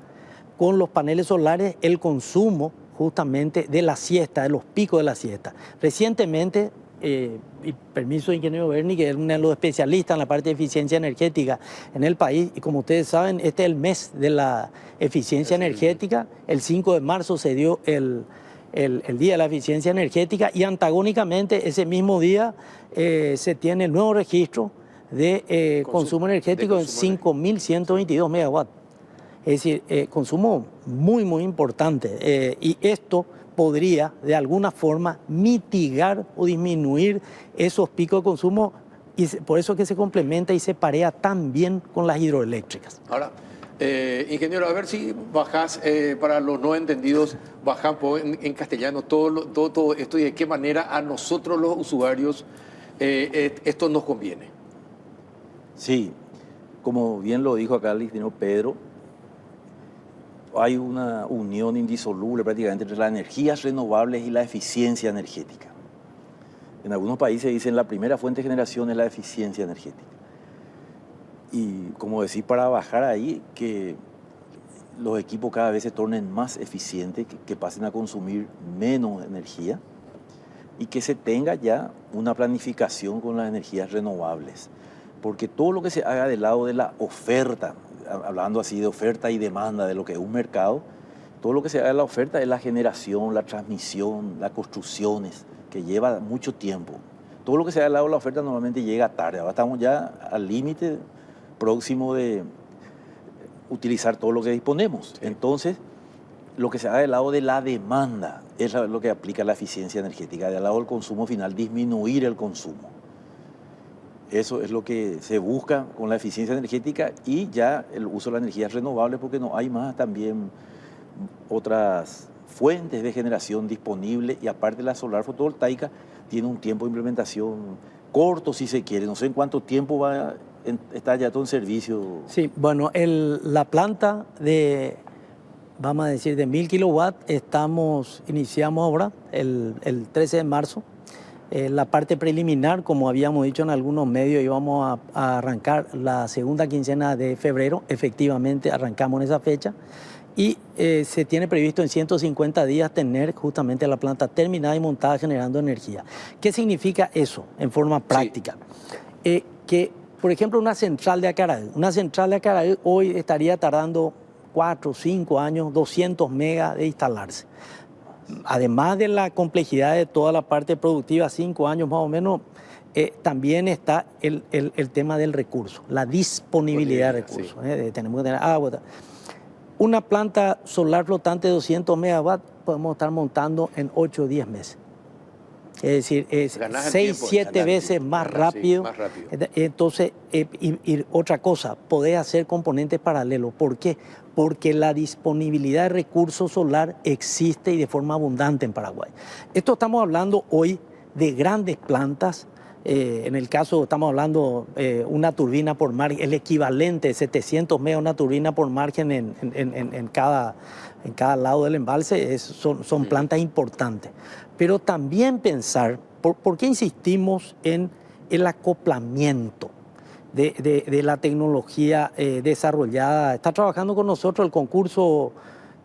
con los paneles solares el consumo justamente de la siesta, de los picos de la siesta. Recientemente, y permiso, ingeniero Berni, que es uno de los especialistas en la parte de eficiencia energética en el país, y como ustedes saben, este es el mes de la eficiencia energética. El 5 de marzo se dio el Día de la Eficiencia Energética, y antagónicamente ese mismo día se tiene el nuevo registro de consumo energético en 5.122 megawatts. Es decir, consumo muy, muy importante. Y esto podría, de alguna forma, mitigar o disminuir esos picos de consumo, y por eso es que se complementa y se parea tan bien con las hidroeléctricas. Ahora, ingeniero, a ver si bajás, para los no entendidos, bajás en castellano todo esto, y de qué manera a nosotros los usuarios esto nos conviene. Sí, como bien lo dijo acá el ingeniero Pedro, hay una unión indisoluble prácticamente entre las energías renovables y la eficiencia energética. En algunos países dicen la primera fuente de generación es la eficiencia energética. Y como decir, para bajar ahí, que los equipos cada vez se tornen más eficientes, que pasen a consumir menos energía, y que se tenga ya una planificación con las energías renovables. Porque todo lo que se haga del lado de la oferta, hablando así de oferta y demanda de lo que es un mercado, todo lo que se haga de la oferta es la generación, la transmisión, las construcciones, que lleva mucho tiempo. Todo lo que se haga del lado de la oferta normalmente llega tarde. Ahora estamos ya al límite próximo de utilizar todo lo que disponemos. Entonces, lo que se haga del lado de la demanda es lo que aplica la eficiencia energética. Del lado del consumo final, disminuir el consumo. Eso es lo que se busca con la eficiencia energética y ya el uso de la energía renovable, porque no hay más también otras fuentes de generación disponibles, y aparte la solar fotovoltaica tiene un tiempo de implementación corto, si se quiere. No sé en cuánto tiempo va a estar ya todo en servicio. Sí, bueno, la planta de, vamos a decir, de 1000 kilowatts, iniciamos ahora el 13 de marzo. La parte preliminar, como habíamos dicho en algunos medios, íbamos a arrancar la segunda quincena de febrero. Efectivamente, arrancamos en esa fecha. Y se tiene previsto en 150 días tener justamente la planta terminada y montada generando energía. ¿Qué significa eso en forma práctica? Sí. Que, por ejemplo, una central de Acaraí hoy estaría tardando 4 o 5 años, 200 megas de instalarse. Además de la complejidad de toda la parte productiva, 5 años más o menos, también está el tema del recurso, la disponibilidad de recursos. Sí. Tenemos que tener agua. Una planta solar flotante de 200 megawatts podemos estar montando en 8 o 10 meses. Es decir, es 6 o 7 veces más rápido. Sí, más rápido. Entonces, y otra cosa, podés hacer componentes paralelos. ¿Por qué? Porque la disponibilidad de recursos solar existe y de forma abundante en Paraguay. Esto estamos hablando hoy de grandes plantas. En el caso, estamos hablando una turbina por margen, el equivalente de 700 megas, una turbina por margen en cada lado del embalse, son plantas importantes. Pero también pensar, ¿por qué insistimos en el acoplamiento de la tecnología desarrollada? Está trabajando con nosotros el concurso,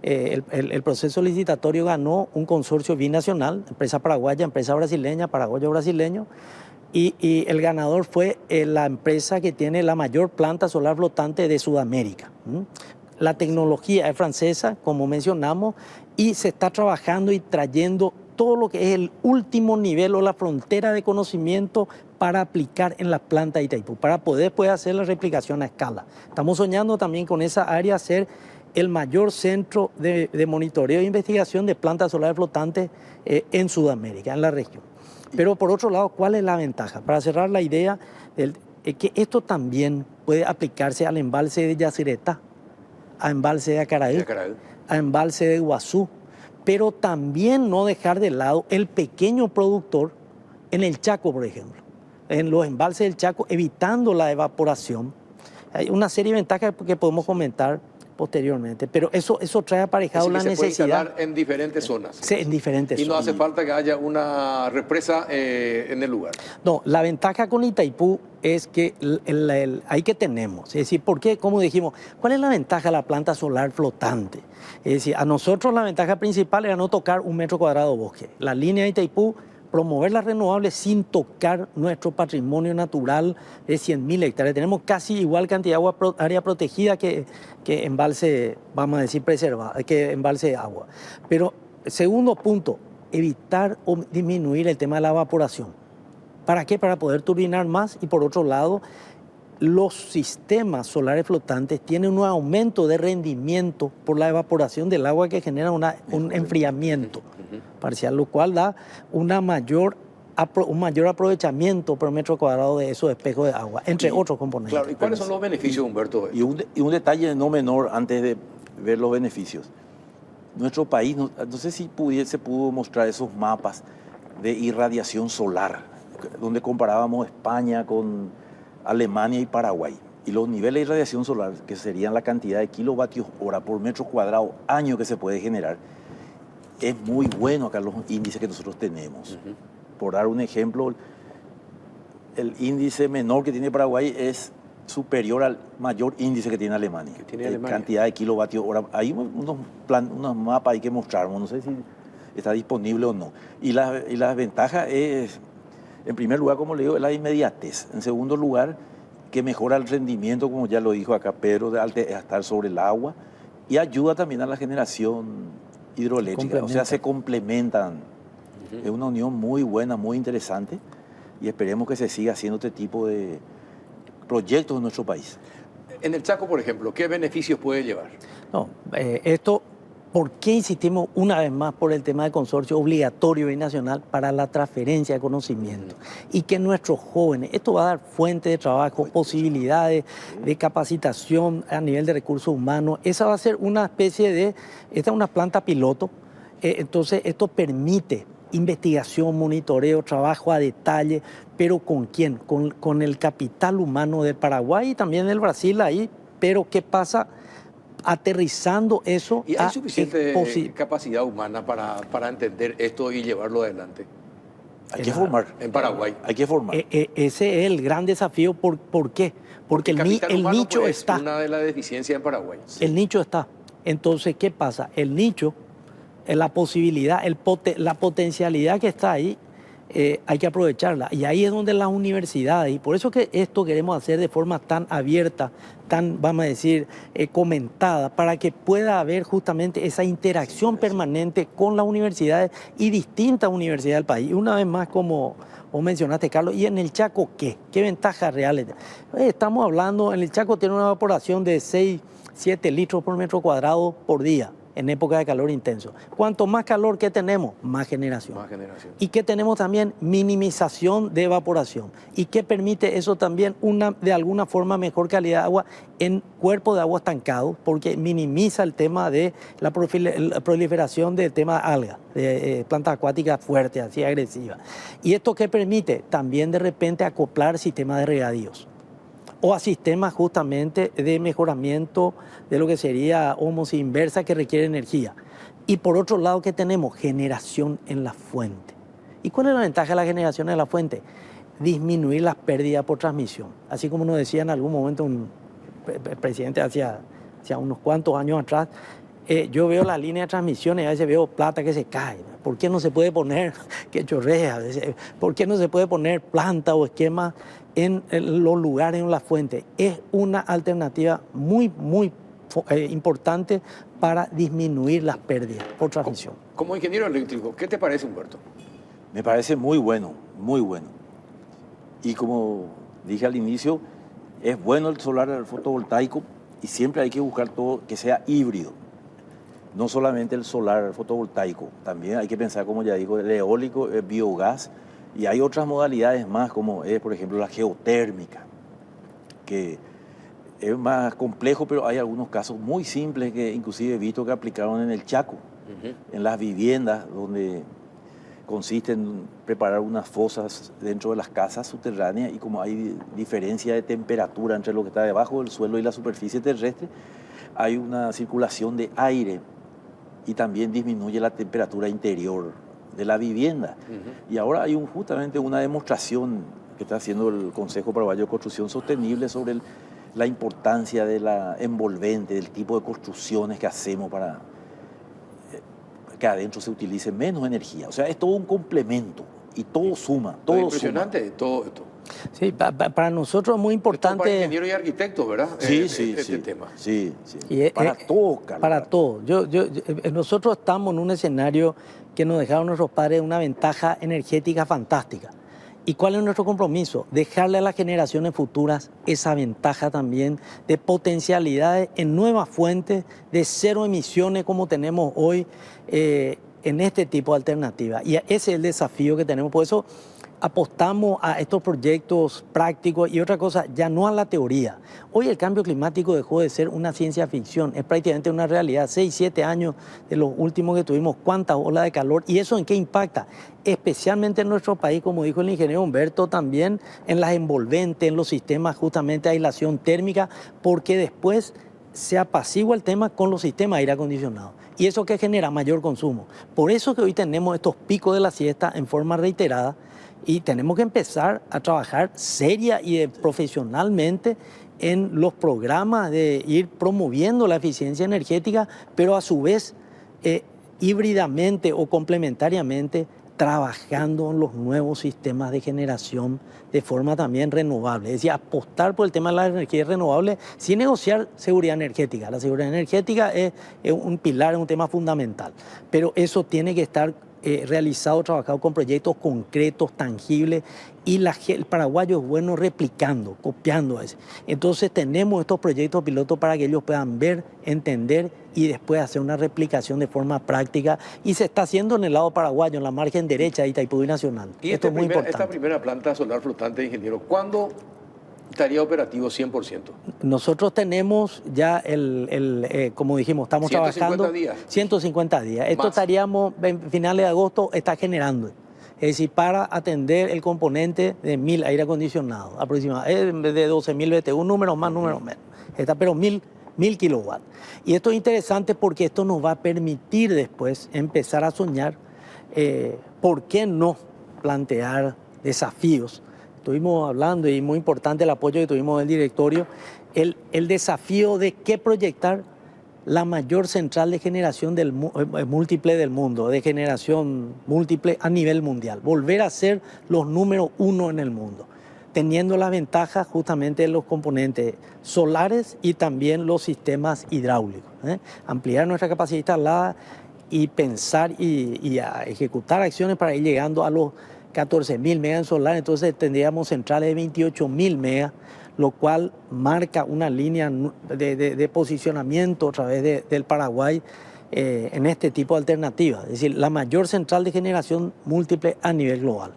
el proceso licitatorio ganó un consorcio binacional, empresa paraguaya, empresa brasileña, paraguayo-brasileño. Y el ganador fue la empresa que tiene la mayor planta solar flotante de Sudamérica. La tecnología es francesa, como mencionamos, y se está trabajando y trayendo todo lo que es el último nivel o la frontera de conocimiento para aplicar en la planta de Itaipú, para poder hacer la replicación a escala. Estamos soñando también con esa área ser el mayor centro de monitoreo e investigación de plantas solares flotantes en Sudamérica, en la región. Pero por otro lado, ¿cuál es la ventaja? Para cerrar la idea, que esto también puede aplicarse al embalse de Yacyretá, a embalse de Acaraí, a embalse de Iguazú, pero también no dejar de lado el pequeño productor en el Chaco, por ejemplo, en los embalses del Chaco, evitando la evaporación. Hay una serie de ventajas que podemos comentar posteriormente, pero eso trae aparejado la necesidad. Se puede instalar en diferentes zonas. Sí, en diferentes zonas. Y no hace falta que haya una represa en el lugar. No, la ventaja con Itaipú es que ahí que tenemos, es decir, ¿por qué? Como dijimos, ¿cuál es la ventaja de la planta solar flotante? Es decir, a nosotros la ventaja principal era no tocar 1 metro cuadrado de bosque. La línea de Itaipú, promover las renovables sin tocar nuestro patrimonio natural de 100.000 hectáreas. Tenemos casi igual cantidad de área protegida que embalse, vamos a decir, preservada, que embalse de agua. Pero, segundo punto, evitar o disminuir el tema de la evaporación. ¿Para qué? Para poder turbinar más. Y por otro lado, los sistemas solares flotantes tienen un aumento de rendimiento por la evaporación del agua que genera un enfriamiento parcial, lo cual da un mayor aprovechamiento por metro cuadrado de esos espejos de agua, entre otros componentes. Claro, ¿y cuáles son los beneficios, Humberto? Y un detalle no menor antes de ver los beneficios. Nuestro país, no sé si se pudo mostrar esos mapas de irradiación solar, donde comparábamos España con Alemania y Paraguay. Y los niveles de irradiación solar, que serían la cantidad de kilovatios hora por metro cuadrado año que se puede generar, es muy bueno acá los índices que nosotros tenemos. Por dar un ejemplo, el índice menor que tiene Paraguay es superior al mayor índice que tiene Alemania. Cantidad de kilovatios hora. Hay unos mapas ahí que mostramos, no sé si está disponible o no. Y la ventaja es, en primer lugar, como le digo, es la inmediatez. En segundo lugar, que mejora el rendimiento, como ya lo dijo acá Pedro, de estar sobre el agua, y ayuda también a la generación hidroeléctrica. O sea, se complementan. Es una unión muy buena, muy interesante, y esperemos que se siga haciendo este tipo de proyectos en nuestro país. En el Chaco, por ejemplo, ¿qué beneficios puede llevar? No, esto, ¿Por qué insistimos una vez más por el tema del consorcio obligatorio binacional para la transferencia de conocimiento? Y que nuestros jóvenes, esto va a dar fuente de trabajo, posibilidades de capacitación a nivel de recursos humanos. Esa va a ser una especie de, esta es una planta piloto, entonces esto permite investigación, monitoreo, trabajo a detalle, pero ¿con quién? Con el capital humano del Paraguay y también del Brasil ahí, pero ¿qué pasa? Aterrizando eso. ¿Y hay suficiente capacidad humana para entender esto y llevarlo adelante? Hay que formar. En Paraguay. Hay que formar. Ese es el gran desafío. ¿Por qué? Porque el nicho pues, está. Es una de las deficiencias en Paraguay. Sí. El nicho está. Entonces, ¿qué pasa? El nicho, la posibilidad, la potencialidad que está ahí, hay que aprovecharla. Y ahí es donde las universidades, y por eso que esto queremos hacer de forma tan abierta, tan, vamos a decir, comentada, para que pueda haber justamente esa interacción permanente con las universidades y distintas universidades del país. Y una vez más, como vos mencionaste, Carlos, ¿y en el Chaco qué? ¿Qué ventajas reales? Estamos hablando, en el Chaco tiene una evaporación de 6, 7 litros por metro cuadrado por día en época de calor intenso. Cuanto más calor que tenemos, más generación. Más generación. Y que tenemos también minimización de evaporación. Y que permite eso también de alguna forma mejor calidad de agua en cuerpos de agua estancados, porque minimiza el tema de la proliferación del tema de algas, de plantas acuáticas fuertes, así agresivas. Y esto que permite también de repente acoplar sistemas de regadíos o a sistemas justamente de mejoramiento de lo que sería ósmosis inversa que requiere energía. Y por otro lado, que tenemos generación en la fuente. ¿Y cuál es la ventaja de la generación en la fuente? Disminuir las pérdidas por transmisión. Así como nos decía en algún momento un presidente hacia unos cuantos años atrás, yo veo la línea de transmisión y a veces veo plata que se cae. ¿Por qué no se puede poner, que chorrea? ¿Por qué no se puede poner planta o esquema en los lugares, en la fuente? Es una alternativa muy, muy importante para disminuir las pérdidas por transmisión. Como ingeniero eléctrico, ¿qué te parece, Humberto? Me parece muy bueno, muy bueno. Y como dije al inicio, es bueno el solar fotovoltaico y siempre hay que buscar todo que sea híbrido. No solamente el solar fotovoltaico, también hay que pensar, como ya digo, el eólico, el biogás, y hay otras modalidades más, como es, por ejemplo, la geotérmica, que es más complejo, pero hay algunos casos muy simples que inclusive he visto que aplicaron en el Chaco, en las viviendas, donde consiste en preparar unas fosas dentro de las casas subterráneas, y como hay diferencia de temperatura entre lo que está debajo del suelo y la superficie terrestre, hay una circulación de aire y también disminuye la temperatura interior de la vivienda. Y ahora hay justamente una demostración que está haciendo el Consejo Paraguayo de Construcción Sostenible sobre la importancia de la envolvente, del tipo de construcciones que hacemos para que adentro se utilice menos energía. O sea, es todo un complemento y todo suma. Todo impresionante suma. todo esto. Sí, para nosotros es muy importante. Para ingenieros y arquitectos, ¿verdad? Sí, este tema. Sí, sí. Y para todo, Carlos. Para todo. Nosotros estamos en un escenario que nos dejaron nuestros padres una ventaja energética fantástica. ¿Y cuál es nuestro compromiso? Dejarle a las generaciones futuras esa ventaja también de potencialidades en nuevas fuentes, de cero emisiones como tenemos hoy en este tipo de alternativas. Y ese es el desafío que tenemos. Por eso apostamos a estos proyectos prácticos y otra cosa, ya no a la teoría. Hoy el cambio climático dejó de ser una ciencia ficción, es prácticamente una realidad. 6, 7 años de los últimos que tuvimos, cuántas olas de calor. ¿Y eso en qué impacta? Especialmente en nuestro país, como dijo el ingeniero Humberto, también en las envolventes, en los sistemas justamente de aislación térmica, porque después se apacigua el tema con los sistemas de aire acondicionado. ¿Y eso qué genera? Mayor consumo. Por eso que hoy tenemos estos picos de la siesta en forma reiterada, y tenemos que empezar a trabajar seria y profesionalmente en los programas de ir promoviendo la eficiencia energética, pero a su vez híbridamente o complementariamente trabajando en los nuevos sistemas de generación de forma también renovable. Es decir, apostar por el tema de la energía renovable sin negociar seguridad energética. La seguridad energética es un pilar, es un tema fundamental, pero eso tiene que estar realizado, trabajado con proyectos concretos, tangibles, y el paraguayo es bueno replicando, copiando eso. Entonces tenemos estos proyectos pilotos para que ellos puedan ver, entender y después hacer una replicación de forma práctica. Y se está haciendo en el lado paraguayo, en la margen derecha de Itaipú Nacional. Y esto es muy importante. Esta primera planta solar flotante, ingeniero, ¿cuándo estaría operativo 100%? Nosotros tenemos ya como dijimos, estamos 150 trabajando días. 150 días. Esto Más. estaríamos, en finales de agosto, está generando. Es decir, para atender el componente de 1000 aire acondicionado, aproximadamente de 12.000 BTU, números más, números menos. Pero 1000 kilowatts. Y esto es interesante porque esto nos va a permitir después empezar a soñar, ¿por qué no plantear desafíos? Estuvimos hablando, y muy importante el apoyo que tuvimos del directorio, el desafío de qué proyectar la mayor central de generación múltiple del mundo, de generación múltiple a nivel mundial. Volver a ser los número 1 en el mundo, teniendo la ventaja justamente de los componentes solares y también los sistemas hidráulicos. Ampliar nuestra capacidad instalada y pensar y a ejecutar acciones para ir llegando a los 14.000 megas en solar. Entonces tendríamos centrales de 28.000 megas, lo cual marca una línea de posicionamiento a través del Paraguay en este tipo de alternativas. Es decir, la mayor central de generación múltiple a nivel global.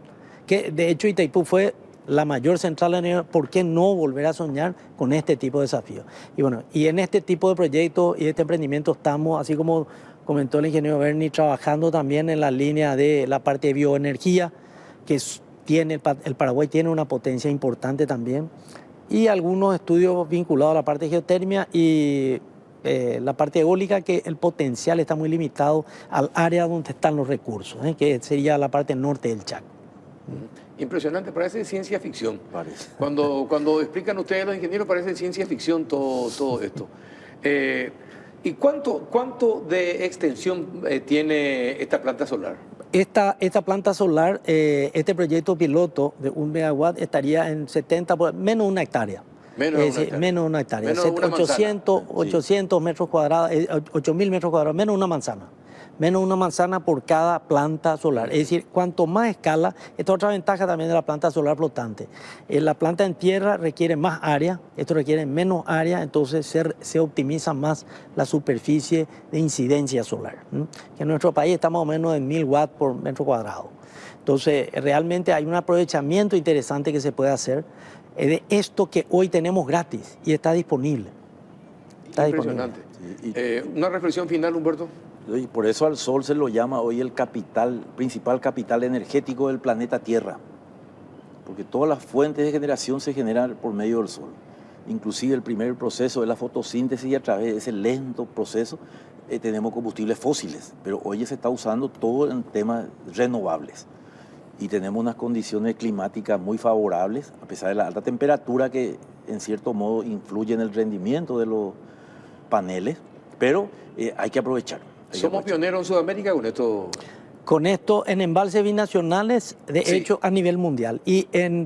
Que de hecho Itaipú fue la mayor central a nivel, ¿por qué no volver a soñar con este tipo de desafíos? Y bueno, y en este tipo de proyectos y este emprendimiento estamos, así como comentó el ingeniero Berni, trabajando también en la línea de la parte de bioenergía, que el Paraguay tiene una potencia importante también, y algunos estudios vinculados a la parte de geotermia y la parte eólica, que el potencial está muy limitado al área donde están los recursos, que sería la parte norte del Chaco. Impresionante, parece ciencia ficción. Parece. Cuando explican ustedes los ingenieros, parece ciencia ficción todo esto. ¿Y cuánto de extensión tiene esta planta solar? Esta planta solar, este proyecto piloto de 1 megawatt estaría en 70, menos una hectárea. Menos una hectárea. Menos una 800 metros cuadrados, 8.000 metros cuadrados, menos una manzana. Menos una manzana por cada planta solar. Es decir, cuanto más escala, esta es otra ventaja también de la planta solar flotante. La planta en tierra requiere más área, esto requiere menos área, entonces se optimiza más la superficie de incidencia solar. Que en nuestro país está más o menos en 1000 watts por metro cuadrado. Entonces, realmente hay un aprovechamiento interesante que se puede hacer de esto que hoy tenemos gratis y está disponible. Impresionante. Una reflexión final, Humberto. Y por eso al Sol se lo llama hoy el principal capital energético del planeta Tierra. Porque todas las fuentes de generación se generan por medio del Sol. Inclusive el primer proceso de la fotosíntesis, y a través de ese lento proceso tenemos combustibles fósiles. Pero hoy se está usando todo en temas renovables. Y tenemos unas condiciones climáticas muy favorables, a pesar de la alta temperatura que en cierto modo influye en el rendimiento de los paneles. Pero hay que aprovechar. ¿Somos pioneros en Sudamérica con esto? Con esto en embalses binacionales, de hecho, a nivel mundial. Y en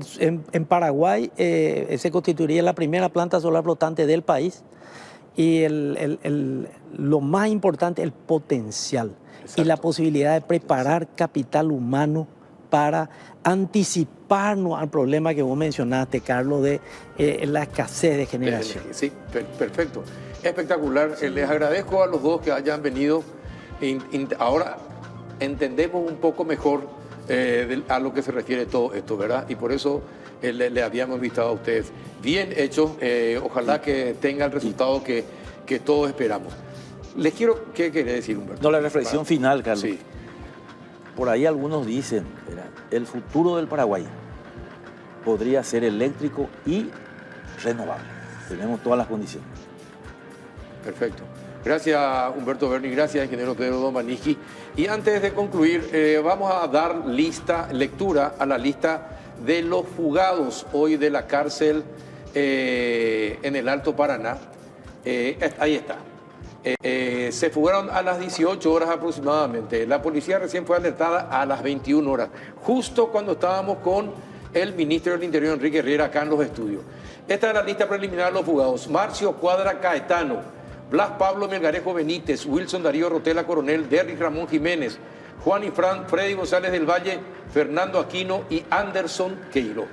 Paraguay se constituiría la primera planta solar flotante del país. Y lo más importante, el potencial. Exacto. Y la posibilidad de preparar capital humano para anticiparnos al problema que vos mencionaste, Carlos, de la escasez de generación. Sí, perfecto. Espectacular. Les agradezco a los dos que hayan venido. Ahora entendemos un poco mejor a lo que se refiere todo esto, ¿verdad? Y por eso le habíamos invitado a ustedes. Bien hecho. Ojalá que tenga el resultado que todos esperamos. ¿Qué quiere decir, Humberto? No, la reflexión final, Carlos. Sí. Por ahí algunos dicen, el futuro del Paraguay podría ser eléctrico y renovable. Tenemos todas las condiciones. Perfecto. Gracias, Humberto Berni. Gracias, ingeniero Pedro Domanizki. Y antes de concluir, vamos a dar lectura a la lista de los fugados hoy de la cárcel en el Alto Paraná. Ahí está. Se fugaron a las 18 horas aproximadamente. La policía recién fue alertada a las 21 horas, justo cuando estábamos con el ministro del Interior, Enrique Riera, acá en los estudios. Esta es la lista preliminar de los fugados. Marcio Cuadra Caetano, Blas Pablo Melgarejo Benítez, Wilson Darío Rotela Coronel, Derrick Ramón Jiménez, Juan y Fran, Freddy González del Valle, Fernando Aquino y Anderson Queiro.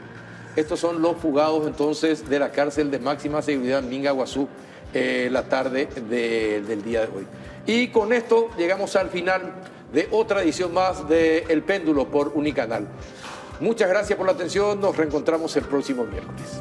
Estos son los fugados entonces de la cárcel de máxima seguridad en Mingaguazú la tarde del día de hoy. Y con esto llegamos al final de otra edición más de El Péndulo por Unicanal. Muchas gracias por la atención, nos reencontramos el próximo miércoles.